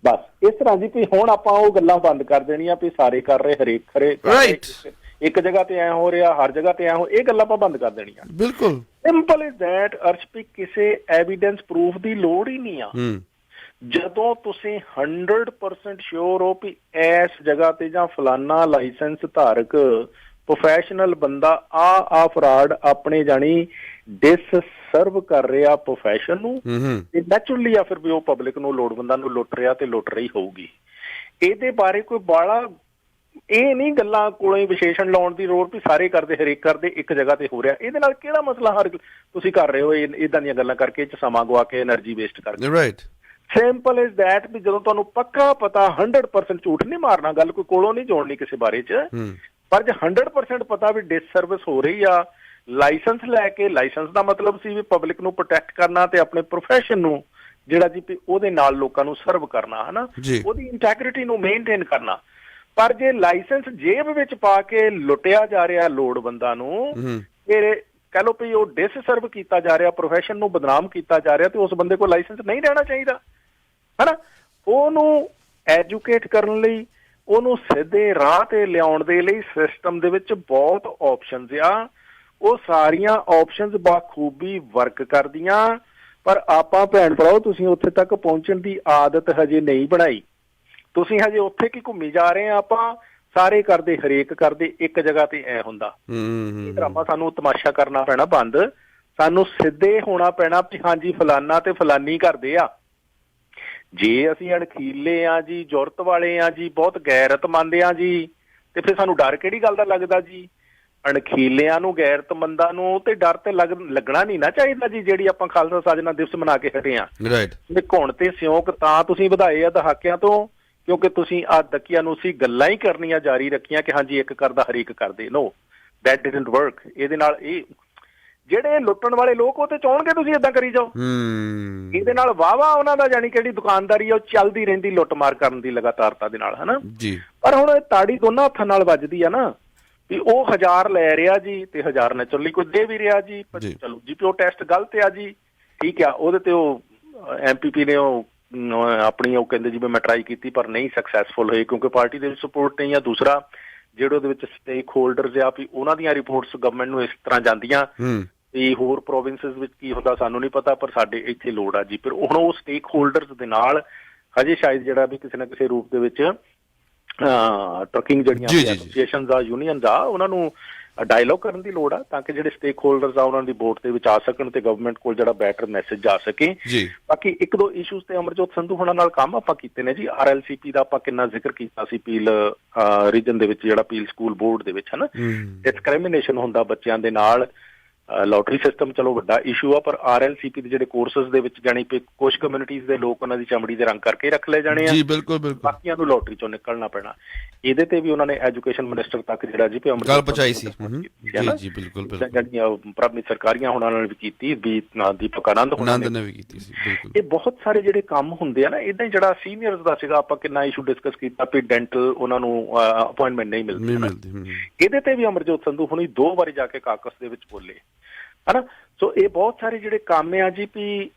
ਬਸ ਇਸ ਤਰ੍ਹਾਂ ਜੀ ਵੀ ਹੁਣ ਆਪਾਂ ਉਹ ਗੱਲਾਂ ਬੰਦ ਕਰ ਦੇਣੀਆਂ ਵੀ ਸਾਰੇ ਕਰ ਰਹੇ, ਹਰੇਕ ਖਰੇ ਰਾਈਟ, ਇੱਕ ਜਗ੍ਹਾ ਤੇ ਐ ਹੋ ਰਿਹਾ, ਹਰ ਜਗ੍ਹਾ ਤੇ ਐ ਹੋ, ਇਹ ਗੱਲਾਂ ਆਪਾਂ ਬੰਦ ਕਰ ਦੇਣੀਆਂ। ਬਿਲਕੁਲ ਸਿੰਪਲ ਇਜ਼ ਦੈਟ ਅਰਸ਼, ਵੀ ਕਿਸੇ ਐਵੀਡੈਂਸ ਪ੍ਰੂਫ ਦੀ ਲੋੜ ਹੀ ਨਹੀਂ ਆ। ਜਦੋਂ ਤੁਸੀਂ 100% ਸ਼ੋਰ ਹੋ ਵੀ ਇਸ ਜਗ੍ਹਾ ਤੇ ਜਾਂ ਫਲਾਨਾ ਲਾਇਸੈਂਸ ਧਾਰਕ ਪ੍ਰੋਫੈਸ਼ਨਲ ਬੰਦਾ ਆ ਫਰਾਡ ਆਪਣੇ ਜਾਣੀ ਡਿਸਸਰਵ ਕਰ ਰਿਹਾ ਪ੍ਰੋਫੈਸ਼ਨ ਨੂੰ, ਤੇ ਨੈਚੁਰਲੀ ਆ ਫਿਰ ਵੀ ਉਹ ਪਬਲਿਕ ਨੂੰ, ਲੋੜਵੰਦਾਂ ਨੂੰ ਲੁੱਟ ਰਿਹਾ ਤੇ ਲੁੱਟ ਰਹੀ ਹੋਊਗੀ। ਇਹਦੇ ਬਾਰੇ ਕੋਈ ਬਾਲਾ ਇਹ ਨਹੀਂ ਗੱਲਾਂ ਕੋਲੋਂ ਵਿਸ਼ੇਸ਼ਣ ਲਾਉਣ ਦੀ ਲੋੜ ਵੀ ਸਾਰੇ ਕਰਦੇ, ਹਰੇਕ ਕਰਦੇ, ਇੱਕ ਜਗ੍ਹਾ ਤੇ ਹੋ ਰਿਹਾ। ਇਹਦੇ ਨਾਲ ਕਿਹੜਾ ਮਸਲਾ ਹਰ ਤੁਸੀਂ ਕਰ ਰਹੇ ਹੋ ਇਦਾਂ ਦੀਆਂ ਗੱਲਾਂ ਕਰਕੇ, ਸਮਾਂ ਗਵਾ ਕੇ, એનર્ਜੀ ਵੇਸਟ ਕਰਕੇ। ਰਾਈਟ, ਸਿੰਪਲ ਇਜ਼ ਦੈਟ ਵੀ ਜਦੋਂ ਤੁਹਾਨੂੰ ਪੱਕਾ ਪਤਾ 100% ਝੂਠ ਨਹੀਂ ਮਾਰਨਾ, ਗੱਲ ਕੋਈ ਕੋਲੋਂ ਨਹੀਂ ਜੋੜਨੀ ਕਿਸੇ ਬਾਰੇ 'ਚ, ਪਰ ਜੇ 100% ਪਤਾ ਵੀ ਡਿਸਸਰਵਿਸ ਹੋ ਰਹੀ ਆ, ਲਾਇਸੈਂਸ ਲੈ ਕੇ, ਲਾਇਸੈਂਸ ਦਾ ਮਤਲਬ ਸੀ ਵੀ ਪਬਲਿਕ ਨੂੰ ਪ੍ਰੋਟੈਕਟ ਕਰਨਾ ਤੇ ਆਪਣੇ ਪ੍ਰੋਫੈਸ਼ਨ ਨੂੰ ਜਿਹੜਾ ਜੀ ਉਹਦੇ ਨਾਲ ਲੋਕਾਂ ਨੂੰ ਸਰਵ ਕਰਨਾ, ਹਨਾ, ਉਹਦੀ ਇੰਟੈਗ੍ਰਿਟੀ ਨੂੰ ਮੇਨਟੇਨ ਕਰਨਾ। ਪਰ ਜੇ ਲਾਇਸੈਂਸ ਜੇਬ ਵਿੱਚ ਪਾ ਕੇ ਲੁੱਟਿਆ ਜਾ ਰਿਹਾ ਲੋੜਵੰਦਾਂ ਨੂੰ, ਫਿਰ ਕਹਿ ਲਓ ਵੀ ਉਹ ਡਿਸਸਰਵ ਕੀਤਾ ਜਾ ਰਿਹਾ, ਪ੍ਰੋਫੈਸ਼ਨ ਨੂੰ ਬਦਨਾਮ ਕੀਤਾ ਜਾ ਰਿਹਾ, ਤੇ ਉਸ ਬੰਦੇ ਕੋਲ ਲਾਇਸੈਂਸ ਨਹੀਂ ਰਹਿਣਾ ਚਾਹੀਦਾ, ਹਨਾ। ਉਹਨੂੰ ਐਜੂਕੇਟ ਕਰਨ ਲਈ, ਉਹਨੂੰ ਸਿੱਧੇ ਰਾਹ ਤੇ ਲਿਆਉਣ ਦੇ ਲਈ ਸਿਸਟਮ ਦੇ ਵਿੱਚ ਬਹੁਤ ਆਪਸ਼ਨਸ ਆ। ਉਹ ਸਾਰੀਆਂ ਆਪਸ਼ਨਸ ਬਾਖੂਬੀ ਵਰਕ ਕਰਦੀਆਂ, ਪਰ ਆਪਾਂ ਭੈਣ ਭਰਾਓ ਤੁਸੀਂ ਉੱਥੇ ਤੱਕ ਪਹੁੰਚਣ ਦੀ ਆਦਤ ਹਜੇ ਨਹੀਂ ਬਣਾਈ। ਤੁਸੀਂ ਹਜੇ ਉੱਥੇ ਕੀ ਘੁੰਮੀ ਜਾ ਰਹੇ ਆ। ਆਪਾਂ ਸਾਰੇ ਕਰਦੇ, ਹਰੇਕ ਕਰਦੇ, ਇੱਕ ਜਗ੍ਹਾ ਤੇ ਐ ਹੁੰਦਾ। ਇਹ ਡਰਾਮਾ ਸਾਨੂੰ ਤਮਾਸ਼ਾ ਕਰਨਾ ਪੈਣਾ ਬੰਦ। ਸਾਨੂੰ ਸਿੱਧੇ ਹੋਣਾ ਪੈਣਾ ਵੀ ਹਾਂਜੀ ਫਲਾਨਾ ਤੇ ਫਲਾਨੀ ਕਰਦੇ ਆ। ਜੇ ਅਸੀਂ ਅਣਖੀਲੇ ਆ ਜੀ, ਜ਼ੁਰਤ ਵਾਲੇ ਆ ਜੀ, ਬਹੁਤ ਗੈਰਤਮੰਦ ਆ ਜੀ, ਤੇ ਫਿਰ ਸਾਨੂੰ ਡਰ ਕਿਹੜੀ ਗੱਲ ਦਾ ਲੱਗਦਾ ਜੀ? ਅਣਖੀਲਿਆਂ ਨੂੰ, ਗੈਰਤਮੰਦਾਂ ਨੂੰ ਤੇ ਡਰ ਤੇ ਲੱਗਣਾ ਨਹੀਂ ਨਾ ਚਾਹੀਦਾ ਜੀ। ਜਿਹੜੀ ਆਪਾਂ ਖਾਲਸਾ ਸਾਜਨਾ ਦਿਵਸ ਮਨਾ ਕੇ ਹਟੇ ਆ, ਘੁਣ ਤੇ ਸਿਉਂਕ ਤਾਂ ਤੁਸੀਂ ਵਧਾਏ ਆ ਦਹਾਕਿਆਂ ਤੋਂ ਕਿਉਂਕਿ ਤੁਸੀਂ ਆਹ ਦਕੀਆਂ ਨੂੰ ਸੀ ਗੱਲਾਂ ਹੀ ਕਰਨੀਆਂ ਜਾਰੀ ਰੱਖੀਆਂ ਕਿ ਹਾਂਜੀ ਇੱਕ ਕਰਦਾ ਹਰੇਕ ਕਰਦੇ। ਨੋ, ਦੈਟ ਡਿਡਨਟ ਵਰਕ। ਇਹਦੇ ਨਾਲ ਇਹ ਜਿਹੜੇ ਲੁੱਟਣ ਵਾਲੇ ਲੋਕ ਉਹ ਤੇ ਚਾਹਣਗੇ ਤੁਸੀਂ ਏਦਾਂ ਕਰੀ ਜਾਓ। ਇਹਦੇ ਨਾਲ ਵਾਹਵਾ ਉਹਨਾਂ ਦਾ ਜਾਨੀ ਕਿਹੜੀ ਦੁਕਾਨਦਾਰੀ ਆ ਉਹ ਚੱਲਦੀ ਰਹਿੰਦੀ ਲੁੱਟਮਾਰ ਕਰਨ ਦੀ ਲਗਾਤਾਰਤਾ ਦੇ ਨਾਲ, ਹਨਾ ਜੀ। ਪਰ ਹੁਣ ਇਹ ਤਾੜੀ ਦੋਨਾਂ ਹੱਥਾਂ ਨਾਲ ਵੱਜਦੀ ਆ ਨਾ ਵੀ ਉਹ 1000 ਲੈ ਰਿਹਾ ਜੀ ਤੇ 1000 ਨੈਚੁਰਲੀ ਕੋਈ ਦੇ ਵੀ ਰਿਹਾ ਜੀ। ਚਲੋ ਜੀਪੀਓ ਟੈਸਟ ਗਲਤ ਆ ਜੀ, ਠੀਕ ਆ, ਉਹਦੇ ਤੇ ਉਹ ਐਮਪੀਪੀ ਨੇ ਉਹ ਆਪਣੀ ਉਹ ਕਹਿੰਦੇ ਜਿਵੇਂ ਮੈਂ ਟਰਾਈ ਕੀਤੀ ਪਰ ਨਹੀਂ ਸਕਸੈਸਫੁਲ ਹੋਈ ਕਿਉਂਕਿ ਪਾਰਟੀ ਦੇ ਵਿੱਚ ਸਪੋਰਟ ਨਹੀਂ ਆ। ਦੂਸਰਾ ਜਿਹੜੇ ਉਹਦੇ ਵਿੱਚ ਸਟੇਕ ਹੋਲਡਰਸ ਆ ਵੀ ਉਹਨਾਂ ਦੀਆਂ ਰਿਪੋਰਟਸ ਗਵਰਨਮੈਂਟ ਨੂੰ ਇਸ ਤਰ੍ਹਾਂ ਜਾਂਦੀਆਂ ਤੇ ਹੋਰ ਪ੍ਰੋਵਿੰਸਸ ਵਿੱਚ ਕੀ ਹੁੰਦਾ ਸਾਨੂੰ ਨਹੀਂ ਪਤਾ, ਪਰ ਸਾਡੇ ਇੱਥੇ ਲੋੜ ਆ ਜੀ। ਫਿਰ ਹੁਣ ਉਹ ਸਟੇਕ ਹੋਲਡਰਸ ਦੇ ਨਾਲ ਹਜੇ ਸ਼ਾਇਦ ਜਿਹੜਾ ਵੀ ਕਿਸੇ ਨਾ ਕਿਸੇ ਰੂਪ ਦੇ ਵਿੱਚ ਟਰਕਿੰਗ ਜਿਹੜੀਆਂ ਐਸੋਸੀਏਸ਼ਨਸ ਆ, ਯੂਨੀਅਨਸ ਆ, ਉਹਨਾਂ ਨੂੰ ਡਾਇਲੋਗ ਕਰਨ ਦੀ ਲੋੜ ਆ ਤਾਂ ਕਿ ਜਿਹੜੇ ਸਟੇਕ ਹੋਲਡਰਸ ਆ ਉਹਨਾਂ ਦੀ ਵੋਟ ਦੇ ਵਿੱਚ ਆ ਸਕਣ ਤੇ ਗਵਰਨਮੈਂਟ ਕੋਲ ਜਿਹੜਾ ਬੈਟਰ ਮੈਸੇਜ ਜਾ ਸਕੇ। ਬਾਕੀ ਇੱਕ ਦੋ ਇਸ਼ੂਜ਼ ਤੇ ਅਮਰਜੋਤ ਸੰਧੂ ਹੋਣਾ ਨਾਲ ਕੰਮ ਆਪਾਂ ਕੀਤੇ ਨੇ ਜੀ। RLCP ਦਾ ਆਪਾਂ ਕਿੰਨਾ ਜ਼ਿਕਰ ਕੀਤਾ ਸੀ ਪੀਲ ਰੀਜਨ ਦੇ ਵਿੱਚ, ਜਿਹੜਾ ਪੀਲ ਸਕੂਲ ਬੋਰਡ ਦੇ ਵਿੱਚ, ਹਨਾ, ਡਿਸਕ੍ਰਿਮੀਨੇਸ਼ਨ ਹੁੰਦਾ ਬੱਚਿਆਂ ਦੇ ਨਾਲ। ਲੋਟਰੀ ਸਿਸਟਮ ਚਲੋ ਵੱਡਾ ਇਸ਼ੂ ਆ, ਪਰ RLCP ਦੇ ਜਿਹੜੇ ਕੋਰਸਸ ਦੇ ਵਿੱਚ ਜਾਣੀ ਕਿ ਕੁਝ ਕਮਿਊਨਿਟੀਜ਼ ਦੇ ਲੋਕ ਉਹਨਾਂ ਦੀ ਚਮੜੀ ਦੇ ਰੰਗ ਕਰਕੇ ਰੱਖ ਲਏ ਜਾਣੇ ਆ, ਬਾਕੀਆਂ ਨੂੰ ਲੋਟਰੀ ਚੋਂ ਨਿਕਲਣਾ ਪੈਣਾ। ਇਹਦੇ ਤੇ ਵੀ ਉਹਨਾਂ ਨੇ ਐਜੂਕੇਸ਼ਨ ਮਿਨਿਸਟਰ ਤੱਕ ਜਿਹੜਾ ਜੀ ਗੱਲ ਪਹੁੰਚਾਈ ਸੀ ਜੀ, ਬਿਲਕੁਲ ਪ੍ਰਾਇਮਰੀ ਸਰਕਾਰੀਆਂ ਉਹਨਾਂ ਨਾਲ ਵੀ ਕੀਤੀ, ਦੀਪਕ ਆਨੰਦ ਉਹਨਾਂ ਨੇ ਵੀ ਕੀਤੀ ਸੀ। ਇਹ ਬਹੁਤ ਸਾਰੇ ਜਿਹੜੇ ਕੰਮ ਹੁੰਦੇ ਆ ਨਾ ਇਦਾਂ ਹੀ, ਜਿਹੜਾ ਸੀਨੀਅਰਸ ਦਾ ਸੀਗਾ ਆਪਾਂ ਕਿੰਨਾ ਇਸ਼ੂ ਡਿਸਕਸ ਕੀਤਾ ਵੀ ਡੈਂਟਲ ਉਹਨਾਂ ਨੂੰ ਅਪਾਇੰਟਮੈਂਟ ਨਹੀਂ ਮਿਲਦੀ, ਇਹਦੇ ਤੇ ਵੀ ਅਮਰਜੋਤ ਸੰਧੂ ਹੁਣੀ 2 ਵਾਰੀ ਜਾ ਕੇ ਕਾਕਸ ਦੇ ਵਿੱਚ ਬੋਲੇ, ਹਨਾ। ਸੋ ਇਹ ਬਹੁਤ ਸਾਰੇ ਜਿਹੜੇ ਕੰਮ ਆ ਜੀ ਵੀ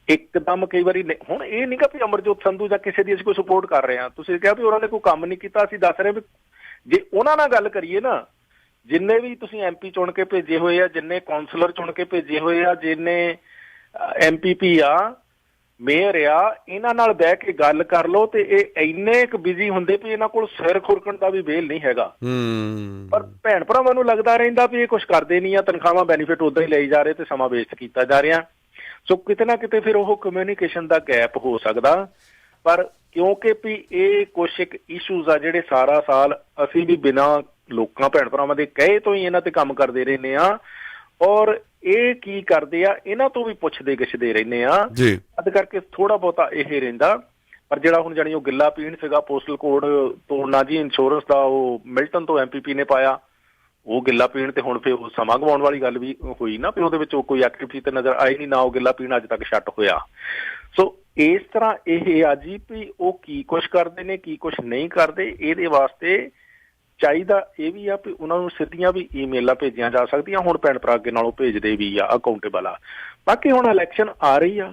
ਇੱਕਦਮ ਕਈ ਵਾਰੀ ਹੁਣ ਇਹ ਨੀ ਗਾ ਵੀ ਅਮਰਜੋਤ ਸੰਧੂ ਜਾਂ ਕਿਸੇ ਦੀ ਅਸੀਂ ਕੋਈ ਸਪੋਰਟ ਕਰ ਰਹੇ ਹਾਂ। ਤੁਸੀਂ ਕਿਹਾ ਵੀ ਉਹਨਾਂ ਨੇ ਕੋਈ ਕੰਮ ਨਹੀਂ ਕੀਤਾ, ਅਸੀਂ ਦੱਸ ਰਹੇ ਵੀ ਜੇ ਉਹਨਾਂ ਨਾਲ ਗੱਲ ਕਰੀਏ ਨਾ, ਜਿੰਨੇ ਵੀ ਤੁਸੀਂ MP ਚੁਣ ਕੇ ਭੇਜੇ ਹੋਏ ਆ, ਜਿੰਨੇ ਕਾਉਂਸਲਰ ਚੁਣ ਕੇ ਭੇਜੇ ਹੋਏ ਆ, ਜਿੰਨੇ MPP ਆ, ਮੇਅਰ ਆ, ਇਹਨਾਂ ਨਾਲ ਬਹਿ ਕੇ ਗੱਲ ਕਰ ਲਓ ਤੇ ਇਹ ਇੰਨੇ ਕੁ ਬਿਜ਼ੀ ਹੁੰਦੇ ਵੀ ਇਹਨਾਂ ਕੋਲ ਸਿਰ ਖੁਰਕਣ ਦਾ ਵੀ ਵੇਲ ਨਹੀਂ ਹੈਗਾ। ਪਰ ਭੈਣ ਭਰਾਵਾਂ ਨੂੰ ਲੱਗਦਾ ਰਹਿੰਦਾ ਵੀ ਇਹ ਕੁਛ ਕਰਦੇ ਨਹੀਂ ਆ, ਤਨਖਾਹਾਂ ਬੈਨੀਫਿਟ ਉਦਾਂ ਹੀ ਲਈ ਜਾ ਰਹੇ ਤੇ ਸਮਾਂ ਵੇਸਟ ਕੀਤਾ ਜਾ ਰਿਹਾ। ਸੋ ਕਿਤੇ ਨਾ ਕਿਤੇ ਫਿਰ ਉਹ ਕਮਿਊਨੀਕੇਸ਼ਨ ਦਾ ਗੈਪ ਹੋ ਸਕਦਾ। ਪਰ ਕਿਉਂਕਿ ਵੀ ਇਹ ਕੁਛ ਇੱਕ ਇਸ਼ੂਜ਼ ਆ ਜਿਹੜੇ ਸਾਰਾ ਸਾਲ ਅਸੀਂ ਵੀ ਬਿਨਾਂ ਲੋਕਾਂ ਭੈਣ ਭਰਾਵਾਂ ਦੇ ਕਹੇ ਤੋਂ ਹੀ ਇਹਨਾਂ ਤੇ ਕੰਮ ਕਰਦੇ ਰਹਿੰਦੇ ਆ, ਔਰ ਇਹ ਕੀ ਕਰਦੇ ਆ ਇਹਨਾਂ ਤੋਂ ਵੀ ਪੁੱਛਦੇ ਗਿੱਛਦੇ ਰਹਿੰਦੇ ਆ, ਅੱਧ ਕਰਕੇ ਥੋੜਾ ਬਹੁਤਾ ਇਹ ਰਹਿੰਦਾ। ਪਰ ਜਿਹੜਾ ਹੁਣ ਜਾਣੀ ਉਹ ਗਿੱਲਾ ਪੀਣ ਸੀਗਾ ਪੋਸਟਲ ਕੋਡ ਤੋੜਨਾ ਜੀ ਇੰਸ਼ੋਰੈਂਸ ਦਾ, ਉਹ ਮਿਲਟਨ ਤੋਂ MPP ਨੇ ਪਾਇਆ, ਉਹ ਗਿੱਲਾ ਪੀਣ ਤੇ ਹੁਣ ਫਿਰ ਉਹ ਸਮਾਂ ਗਵਾਉਣ ਵਾਲੀ ਗੱਲ ਵੀ ਹੋਈ ਨਾ, ਵੀ ਉਹਦੇ ਵਿੱਚ ਉਹ ਕੋਈ ਐਕਟੀਵਿਟੀ ਤੇ ਨਜ਼ਰ ਆਈ ਨਹੀਂ, ਨਾ ਉਹ ਗਿੱਲਾ ਪੀਣ ਅੱਜ ਤੱਕ ਸ਼ੱਟ ਹੋਇਆ। ਸੋ ਇਸ ਤਰ੍ਹਾਂ ਇਹ ਆ ਜੀ ਵੀ ਉਹ ਕੀ ਕੁਛ ਕਰਦੇ ਨੇ ਕੀ ਕੁਛ ਨਹੀਂ ਕਰਦੇ। ਇਹਦੇ ਵਾਸਤੇ ਚਾਹੀਦਾ ਇਹ ਵੀ ਆ ਵੀ ਉਹਨਾਂ ਨੂੰ ਸਿੱਧੀਆਂ ਵੀ ਈਮੇਲਾਂ ਭੇਜੀਆਂ ਜਾ ਸਕਦੀਆਂ, ਹੁਣ ਭੈਣ ਭਰਾ ਅੱਗੇ ਨਾਲੋਂ ਭੇਜਦੇ ਵੀ ਆ ਅਕਾਊਂਟੇਬਲ ਆ। ਬਾਕੀ ਹੁਣ ਇਲੈਕਸ਼ਨ ਆ ਰਹੀ ਆ,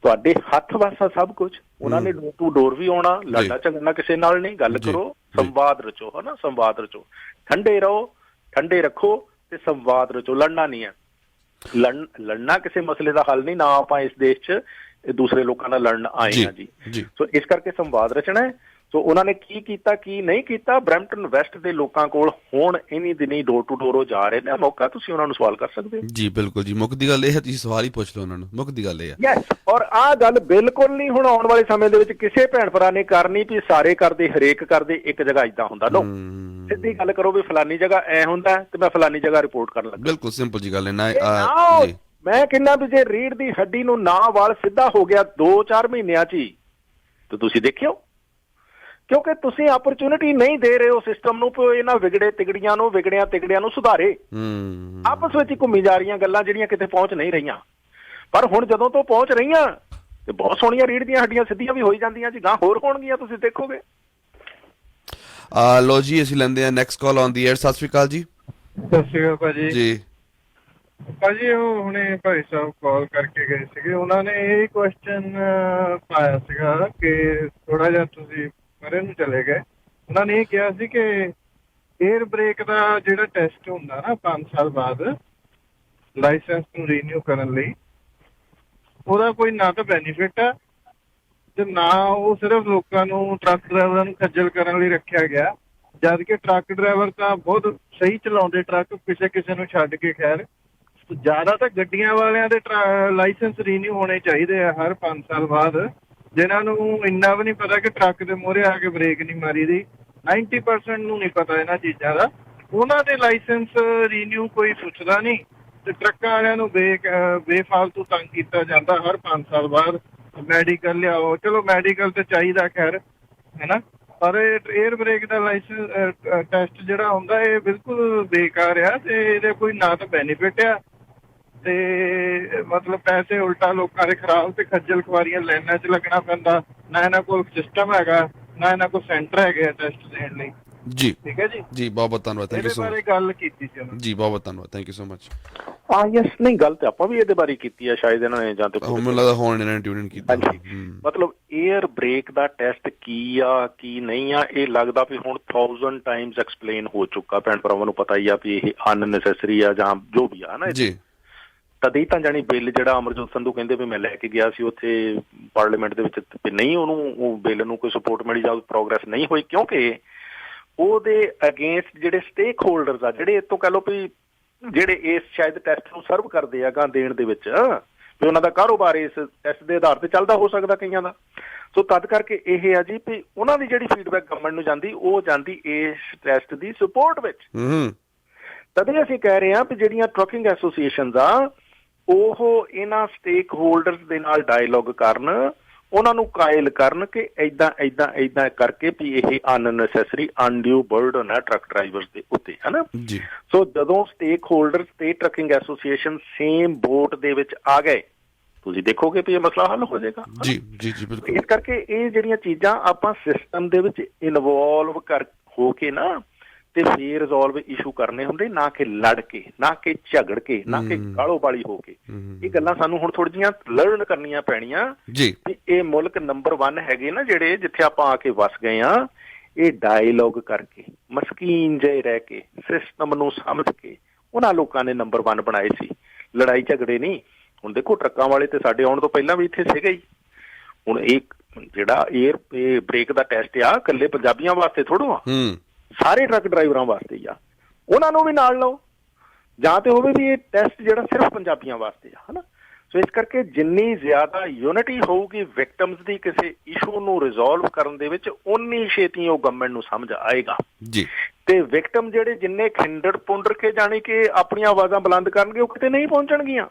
ਤੁਹਾਡੇ ਹੱਥ ਵਾਸਾ ਸਭ ਕੁਝ, ਉਹਨਾਂ ਨੇ ਡੋਰ ਟੂ ਡੋਰ ਵੀ ਆਉਣਾ, ਲੜਨਾ ਝਗੜਨਾ ਕਿਸੇ ਨਾਲ ਨਹੀਂ, ਗੱਲ ਕਰੋ, ਸੰਵਾਦ ਰਚੋ, ਹਨਾ, ਸੰਵਾਦ ਰਚੋ, ਠੰਡੇ ਰਹੋ, ਠੰਡੇ ਰੱਖੋ ਤੇ ਸੰਵਾਦ ਰਚੋ, ਲੜਨਾ ਨਹੀਂ ਹੈ। ਲੜਨਾ ਕਿਸੇ ਮਸਲੇ ਦਾ ਹੱਲ ਨਹੀਂ, ਨਾ ਆਪਾਂ ਇਸ ਦੇਸ਼ 'ਚ ਦੂਸਰੇ ਲੋਕਾਂ ਨਾਲ ਲੜਨ ਆਏ ਹਾਂ ਜੀ। ਸੋ ਇਸ ਕਰਕੇ ਸੰਵਾਦ ਰਚਣਾ ਹੈ। ਸੋ ਉਹਨਾਂ ਨੇ ਕੀ ਕੀਤਾ ਕੀ ਨਹੀਂ ਕੀਤਾ, ਬਰੈਂਪਟਨ ਵੈਸਟ ਦੇ ਲੋਕਾਂ ਕੋਲ ਹੁਣ ਇਨੀ ਦਿਨੀ ਡੋਰ ਟੂ ਡੋਰ ਜਾ ਰਹੇ ਨੇ, ਮੌਕਾ ਤੁਸੀਂ ਉਹਨਾਂ ਨੂੰ ਸਵਾਲ ਕਰ ਸਕਦੇ ਹੋ ਜੀ। ਬਿਲਕੁਲ ਜੀ, ਮੁੱਖ ਦੀ ਗੱਲ ਇਹ ਹੈ, ਤੁਸੀਂ ਸਵਾਲ ਹੀ ਪੁੱਛ ਲਓ ਉਹਨਾਂ ਨੂੰ, ਮੁੱਖ ਦੀ ਗੱਲ ਇਹ ਹੈ। ਯੈਸ, ਔਰ ਆਹ ਗੱਲ ਬਿਲਕੁਲ ਨਹੀਂ ਹੁਣ ਆਉਣ ਵਾਲੇ ਸਮੇਂ ਦੇ ਵਿੱਚ ਕਿਸੇ ਭੈਣ ਭਰਾ ਨੇ ਕਰਨੀ ਵੀ ਸਾਰੇ ਕਰਦੇ ਹਰੇਕ ਕਰਦੇ ਇੱਕ ਜਗ੍ਹਾ ਏਦਾਂ ਹੁੰਦਾ। ਲੋ ਸਿੱਧੀ ਗੱਲ ਕਰੋ ਵੀ ਫਲਾਨੀ ਜਗ੍ਹਾ ਐ ਹੁੰਦਾ ਤੇ ਮੈਂ ਫਲਾਨੀ ਜਗ੍ਹਾ ਰਿਪੋਰਟ ਕਰਨ ਲੱਗਾ। ਬਿਲਕੁਲ ਸਿੰਪਲ ਜੀ ਗੱਲ ਹੈ ਨਾ। ਮੈਂ ਕਹਿੰਦਾ ਵੀ ਜੇ ਰੀੜ ਦੀ ਹੱਡੀ ਨੂੰ ਨਾ ਵਾਲ ਸਿੱਧਾ ਹੋ ਗਿਆ 2-4 ਮਹੀਨਿਆਂ 'ਚ ਹੀ, ਤੇ ਤੁਸੀਂ ਦੇਖਿਓ, ਕਿਉਂਕਿ ਤੁਸੀਂ ਆਪਰਚੁਨਿਟੀ ਨਹੀਂ ਦੇ ਰਹੇ ਹੋ ਸਿਸਟਮ ਨੂੰ ਵੀ ਇਹਨਾਂ ਵਿਗੜਿਆਂ ਤਿਗੜਿਆਂ ਨੂੰ ਸੁਧਾਰੇ। ਆਪਸ ਵਿੱਚ ਹੀ ਘੁੰਮੀ ਜਾ ਰਹੀਆਂ ਗੱਲਾਂ ਜਿਹੜੀਆਂ ਕਿਤੇ ਪਹੁੰਚ ਨਹੀਂ ਰਹੀਆਂ, ਪਰ ਹੁਣ ਜਦੋਂ ਤੋਂ ਪਹੁੰਚ ਰਹੀਆਂ ਤੇ ਬਹੁਤ ਸੋਹਣੀਆਂ ਰੀੜ ਦੀਆਂ ਹੱਡੀਆਂ ਸਿੱਧੀਆਂ ਵੀ ਹੋਈ ਜਾਂਦੀਆਂ ਜੀ, ਗਾਂ ਹੋਰ ਹੋਣਗੀਆਂ, ਤੁਸੀਂ ਦੇਖੋਗੇ। ਲੋ ਜੀ, ਅਸੀਂ ਲੈਂਦੇ ਆ next call on the air. ਸਤਿ ਸ਼੍ਰੀ ਅਕਾਲ ਜੀ। ਸਤਿ ਸ਼੍ਰੀ ਅਕਾਲ ਭਾਜੀ। ਜੀ ਭਾਜੀ, ਉਹ ਹੁਣੇ ਭਾਈ ਸਾਹਿਬ ਕਾਲ ਕਰਕੇ ਗਏ ਸੀਗੇ, ਉਹਨਾਂ ਨੇ ਇਹ ਕੁਐਸਚਨ ਪਾਇਆ ਸੀਗਾ ਕਿ ਥੋੜਾ ਜਿਹਾ ਤੁਸੀਂ ਮਰੇ ਨੂੰ ਚਲੇ ਗਏ। ਉਹਨਾਂ ਨੇ ਇਹ ਕਿਹਾ ਸੀ ਕਿ 에ਅਰ ਬ੍ਰੇਕ ਦਾ ਜਿਹੜਾ ਟੈਸਟ ਹੁੰਦਾ ਨਾ 5 ਸਾਲ ਬਾਅਦ ਲਾਇਸੈਂਸ ਨੂੰ ਰੀਨਿਊ ਕਰਨ ਲਈ, ਉਹਦਾ ਕੋਈ ਨਾ ਤਾਂ ਬੈਨੀਫਿਟ ਆ ਤੇ ਨਾ ਉਹ ਸਿਰਫ ਲੋਕਾਂ ਨੂੰ, ਟਰੱਕ ਡਰਾਈਵਰਾਂ ਨੂੰ ਖੱਜਲ ਕਰਨ ਲਈ ਰੱਖਿਆ ਗਿਆ, ਜਦ ਕਿ ਟਰੱਕ ਡਰਾਈਵਰ ਤਾਂ ਬਹੁਤ ਸਹੀ ਚਲਾਉਂਦੇ ਟਰੱਕ, ਕਿਸੇ ਨੂੰ ਛੱਡ ਕੇ। ਖੈਰ, ਜ਼ਿਆਦਾ ਤਾਂ ਗੱਡੀਆਂ ਵਾਲਿਆਂ ਦੇ ਲਾਇਸੈਂਸ ਰੀਨਿਊ ਹੋਣੇ ਚਾਹੀਦੇ ਆ ਹਰ 5 ਸਾਲ ਬਾਅਦ, ਜਿਨ੍ਹਾਂ ਨੂੰ ਇੰਨਾ ਵੀ ਨਹੀਂ ਪਤਾ ਕਿ ਟਰੱਕ ਦੇ ਮੂਹਰੇ ਆ ਕੇ ਬ੍ਰੇਕ ਨਹੀਂ ਮਾਰੀ ਦੀ। 90% ਨੂੰ ਨਹੀਂ ਪਤਾ ਇਹਨਾਂ ਚੀਜ਼ਾਂ ਦਾ। ਉਹਨਾਂ ਦੇ ਲਾਇਸੈਂਸ ਰੀਨਿਊ ਕੋਈ ਪੁੱਛਦਾ ਨਹੀਂ ਤੇ ਟਰੱਕਾਂ ਵਾਲਿਆਂ ਨੂੰ ਬੇਫਾਲਤੂ ਤੰਗ ਕੀਤਾ ਜਾਂਦਾ ਹਰ 5 ਸਾਲ ਬਾਅਦ। ਮੈਡੀਕਲ ਲਿਆਓ, ਚਲੋ ਮੈਡੀਕਲ ਤੇ ਚਾਹੀਦਾ ਖੈਰ, ਹੈ ਨਾ, ਪਰ 에ਅਰ ਬ੍ਰੇਕ ਦਾ ਲਾਇਸੈਂਸ ਟੈਸਟ ਜਿਹੜਾ ਹੁੰਦਾ ਇਹ ਬਿਲਕੁਲ ਬੇਕਾਰ ਆ ਤੇ ਇਹਦੇ ਕੋਈ ਨਾ ਤਾਂ ਬੈਨੀਫਿਟ ਆ ਤੇ ਮਤਲਬ ਪੈਸੇ ਉਲਟਾ ਲੋਕਾਂ ਦੇ ਖਰਾਬ ਤੇ ਖੱਜਲ ਖੁਆਰੀਆਂ ਲਾਈਨਾਂ 'ਚ ਲੱਗਣਾ ਪੈਂਦਾ। ਨਾ ਇਹਨਾਂ ਕੋਲ ਸਿਸਟਮ ਹੈਗਾ, ਨਾ ਇਹਨਾਂ ਕੋਲ ਸੈਂਟਰ ਹੈਗੇ ਟੈਸਟ ਦੇਣ ਲਈ। ਜੀ ਠੀਕ ਹੈ ਜੀ। ਜੀ ਬਹੁਤ ਬਹੁਤ ਧੰਨਵਾਦ, ਥੈਂਕ ਯੂ ਸੋ ਮਚ। ਇਹਦੇ ਬਾਰੇ ਗੱਲ ਕੀਤੀ ਸੀ ਉਹਨਾਂ ਜੀ, ਬਹੁਤ ਬਹੁਤ ਧੰਨਵਾਦ, thank you so much. Yes, ਨਹੀਂ ਗੱਲ ਤੇ ਆਪਾਂ ਵੀ ਇਹਦੇ ਬਾਰੇ ਕੀਤੀ ਆ, ਸ਼ਾਇਦ ਇਹਨਾਂ ਨੇ ਜਾਂ ਤੇ ਮੈਨੂੰ ਲੱਗਦਾ ਹੁਣ ਇਹਨਾਂ ਨੇ ਟਿਊਨ ਕੀਤਾ। ਮਤਲਬ 에ਅਰ ਬ੍ਰੇਕ ਦਾ ਟੈਸਟ ਕੀ ਆ ਕੀ ਨਹੀਂ ਆ, ਇਹ ਲੱਗਦਾ ਵੀ ਹੁਣ 1000 ਟਾਈਮਸ ਐਕਸਪਲੇਨ ਹੋ ਚੁੱਕਾ। ਭੈਣ ਭਰਾਵਾਂ ਨੂੰ ਪਤਾ ਹੀ ਆ ਵੀ ਇਹ ਅਨਨੈਸੈਸਰੀ ਆ ਜਾਂ ਜੋ ਵੀ ਆ ਨਾ ਜੀ। ਤਦੇ ਤਾਂ ਜਾਣੀ ਬਿੱਲ ਜਿਹੜਾ ਅਮਰਜੋਤ ਸੰਧੂ ਕਹਿੰਦੇ ਵੀ ਮੈਂ ਲੈ ਕੇ ਗਿਆ ਸੀ ਉੱਥੇ ਪਾਰਲੀਮੈਂਟ ਦੇ ਵਿੱਚ, ਨਹੀਂ ਉਹਨੂੰ ਉਹ ਬਿੱਲ ਨੂੰ ਕੋਈ ਸਪੋਰਟ ਮਿਲੀ ਜਾਂ ਪ੍ਰੋਗਰੈਸ ਨਹੀਂ ਹੋਈ, ਕਿਉਂਕਿ ਉਹਦੇ ਅਗੇਂਸਟ ਜਿਹੜੇ ਸਟੇਕ ਹੋਲਡਰਸ ਆ, ਜਿਹੜੇ ਇੱਥੋਂ ਕਹਿ ਲਓ ਵੀ ਜਿਹੜੇ ਇਸ ਸ਼ਾਇਦ ਟੈਸਟ ਨੂੰ ਸਰਵ ਕਰਦੇ ਆ ਗਾਂ ਦੇਣ ਦੇ ਵਿੱਚ, ਵੀ ਉਹਨਾਂ ਦਾ ਕਾਰੋਬਾਰ ਇਸ ਟੈਸਟ ਦੇ ਆਧਾਰ ਤੇ ਚੱਲਦਾ ਹੋ ਸਕਦਾ ਕਈਆਂ ਦਾ। ਸੋ ਤਦ ਕਰਕੇ ਇਹ ਆ ਜੀ ਵੀ ਉਹਨਾਂ ਦੀ ਜਿਹੜੀ ਫੀਡਬੈਕ ਗਵਰਨਮੈਂਟ ਨੂੰ ਜਾਂਦੀ, ਉਹ ਜਾਂਦੀ ਇਸ ਟੈਸਟ ਦੀ ਸਪੋਰਟ ਵਿੱਚ। ਤਦੇ ਅਸੀਂ ਕਹਿ ਰਹੇ ਹਾਂ ਵੀ ਜਿਹੜੀਆਂ ਟਰੱਕਿੰਗ ਐਸੋਸੀਏਸ਼ਨਸ ਆ ਉਹ ਇਹਨਾਂ ਸਟੇਕ ਹੋਲਡਰਸ ਦੇ ਨਾਲ ਡਾਇਲੋਗ ਕਰਨ, ਉਹਨਾਂ ਨੂੰ ਕਾਇਲ ਕਰਨ ਕਿ ਏਦਾਂ ਕਰਕੇ ਵੀ ਇਹ ਅਨਨੈਸੈਸਰੀ ਅਨਡਿਊ ਬਰਡਨ ਹੈ ਟਰੱਕ ਡਰਾਈਵਰਸ ਦੇ ਉੱਤੇ, ਹੈ ਨਾ ਜੀ। ਸੋ ਜਦੋਂ ਸਟੇਕ ਹੋਲਡਰਸ ਤੇ ਟਰੱਕਿੰਗ ਐਸੋਸੀਏਸ਼ਨ ਸੇਮ ਬੋਟ ਦੇ ਵਿੱਚ ਆ ਗਏ, ਤੁਸੀਂ ਦੇਖੋਗੇ ਵੀ ਇਹ ਮਸਲਾ ਹੱਲ ਹੋ ਜਾਏਗਾ। ਜੀ ਜੀ ਜੀ ਬਿਲਕੁਲ। ਇਸ ਕਰਕੇ ਇਹ ਜਿਹੜੀਆਂ ਚੀਜ਼ਾਂ ਆਪਾਂ ਸਿਸਟਮ ਦੇ ਵਿੱਚ ਇਨਵੋਲਵ ਹੋ ਕੇ ਨਾ ਤੇ ਫੇਰ ਰਿਜ਼ੋਲਵ ਇਸ਼ੂ ਕਰਨੇ ਹੁੰਦੇ, ਨਾ ਕਿ ਲੜ ਕੇ, ਨਾ ਕਿ ਝਗੜ ਕੇ, ਨਾ ਕਿ ਕਾਹਲੋ ਬਾਲੀ ਹੋ ਕੇ। ਇਹ ਗੱਲਾਂ ਸਾਨੂੰ ਹੁਣ ਥੋੜ੍ਹੀਆਂ ਜਿਹੀਆਂ ਲਰਨ ਕਰਨੀਆਂ ਪੈਣੀਆਂ ਜੀ। ਇਹ ਮੁਲਕ ਨੰਬਰ 1 ਹੈਗੇ ਨਾ ਜਿਹੜੇ, ਜਿੱਥੇ ਆਪਾਂ ਆ ਕੇ ਵਸ ਗਏ ਆ, ਇਹ ਡਾਇਲੋਗ ਕਰਕੇ, ਮਸਕੀਨ ਜਿਹੇ ਰਹਿ ਕੇ, ਸਿਸਟਮ ਨੂੰ ਸਮਝ ਕੇ ਉਹਨਾਂ ਲੋਕਾਂ ਨੇ ਨੰਬਰ 1 ਬਣਾਏ ਸੀ, ਲੜਾਈ ਝਗੜੇ ਨਹੀਂ। ਹੁਣ ਦੇਖੋ ਟਰੱਕਾਂ ਵਾਲੇ ਤੇ ਸਾਡੇ ਆਉਣ ਤੋਂ ਪਹਿਲਾਂ ਵੀ ਇੱਥੇ ਸੀਗੇ ਹੀ। ਹੁਣ ਇਹ ਜਿਹੜਾ 에ਅਰ ਬ੍ਰੇਕ ਦਾ ਟੈਸਟ ਆ ਇਕੱਲੇ ਪੰਜਾਬੀਆਂ ਵਾਸਤੇ ਥੋੜ੍ਹਾ ਆ, ਸਾਰੇ ਟਰੱਕ ਡਰਾਈਵਰਾਂ ਵਾਸਤੇ ਹੀ ਆ, ਉਹਨਾਂ ਨੂੰ ਵੀ ਨਾਲ ਲਓ, ਜਾਂ ਤੇ ਹੋਵੇ ਵੀ ਇਹ ਟੈਸਟ ਜਿਹੜਾ ਸਿਰਫ ਪੰਜਾਬੀਆਂ ਵਾਸਤੇ ਆ, ਹੈ ਨਾ। ਸੋ ਇਸ ਕਰਕੇ ਜਿੰਨੀ ਜ਼ਿਆਦਾ ਯੂਨਿਟੀ ਹੋਊਗੀ ਵਿਕਟਮਸ ਦੀ ਕਿਸੇ ਇਸ਼ੂ ਨੂੰ ਰਿਜ਼ੋਲਵ ਕਰਨ ਦੇ ਵਿੱਚ, ਉਨੀ ਛੇਤੀ ਉਹ ਗਵਰਨਮੈਂਟ ਨੂੰ ਸਮਝ ਆਏਗਾ। ਜੀ ਤੇ ਵਿਕਟਮ ਜਿਹੜੇ ਜਿੰਨੇ ਖਿੰਡੜ ਪੁੰਡਰ ਕੇ ਜਾਣੀ ਕਿ ਆਪਣੀਆਂ ਆਵਾਜ਼ਾਂ ਬੁਲੰਦ ਕਰਨਗੇ ਉਹ ਕਿਤੇ ਨਹੀਂ ਪਹੁੰਚਣਗੀਆਂ।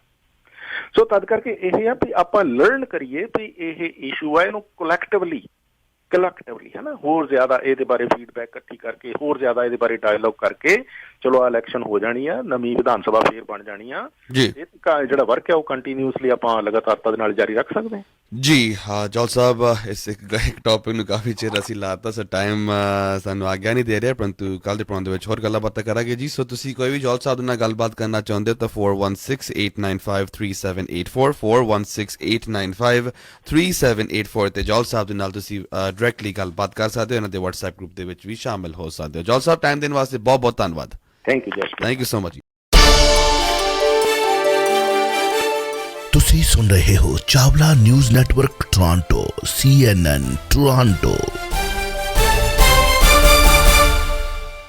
ਸੋ ਤਦ ਕਰਕੇ ਇਹ ਆ ਵੀ ਆਪਾਂ ਲਰਨ ਕਰੀਏ ਵੀ ਇਹ ਇਸ਼ੂ ਆ, ਇਹਨੂੰ ਕਲੈਕਟਿਵਲੀ ਹੈ ਨਾ, ਹੋਰ ਜ਼ਿਆਦਾ ਇਹਦੇ ਬਾਰੇ ਫੀਡਬੈਕ ਇਕੱਠੀ ਕਰਕੇ, ਹੋਰ ਜ਼ਿਆਦਾ ਇਹਦੇ ਬਾਰੇ ਡਾਇਲੋਗ ਕਰਕੇ, ਚਲੋ ਆ ਇਲੈਕਸ਼ਨ ਹੋ ਜਾਣੀ ਆ, ਨਵੀਂ ਵਿਧਾਨ ਸਭਾ ਫੇਰ ਬਣ ਜਾਣੀ ਆ, ਇਹ ਜਿਹੜਾ ਵਰਕ ਹੈ ਉਹ ਕੰਟੀਨਿਊਸਲੀ ਆਪਾਂ ਲਗਾਤਾਰਤਾ ਦੇ ਨਾਲ ਜਾਰੀ ਰੱਖ ਸਕਦੇ ਹਾਂ। ਜੀ ਹਾਂ ਜੌਲ ਸਾਹਿਬ, ਇਸ ਇੱਕ ਟੌਪਿਕ ਨੂੰ ਕਾਫੀ ਚਿਰ ਅਸੀਂ ਲਾਤਾ, ਸੋ ਟਾਈਮ ਸਾਨੂੰ ਆਗਿਆ ਨਹੀਂ ਦੇ ਰਿਹਾ, ਪਰੰਤੂ ਕੱਲ੍ਹ ਦੇ ਪ੍ਰੋਗਰਾਮ ਦੇ ਵਿੱਚ ਹੋਰ ਗੱਲਾਂ ਬਾਤਾਂ ਕਰਾਂਗੇ ਜੀ। ਸੋ ਤੁਸੀਂ ਕੋਈ ਵੀ ਜੌਲ ਸਾਹਿਬ ਦੇ ਨਾਲ ਗੱਲਬਾਤ ਕਰਨਾ ਚਾਹੁੰਦੇ ਹੋ ਤਾਂ 4168953784 4168953784 ਤੇ ਜੌਲ ਸਾਹਿਬ ਦੇ ਨਾਲ ਤੁਸੀਂ ਡਾਇਰੈਕਟਲੀ ਗੱਲਬਾਤ ਕਰ ਸਕਦੇ ਹੋ, ਇਹਨਾਂ ਦੇ WhatsApp ਗਰੁੱਪ ਦੇ ਵਿੱਚ ਵੀ ਸ਼ਾਮਿਲ ਹੋ ਸਕਦੇ ਹੋ। ਜੌਲ ਸਾਹਿਬ ਟਾਈਮ ਦੇਣ ਵਾਸਤੇ ਬਹੁਤ ਬਹੁਤ ਧੰਨਵਾਦ। Thank you just, thank you so much. ਤੁਸੀਂ ਸੁਣ ਰਹੇ ਹੋ Chawla news network Toronto CNN Toronto.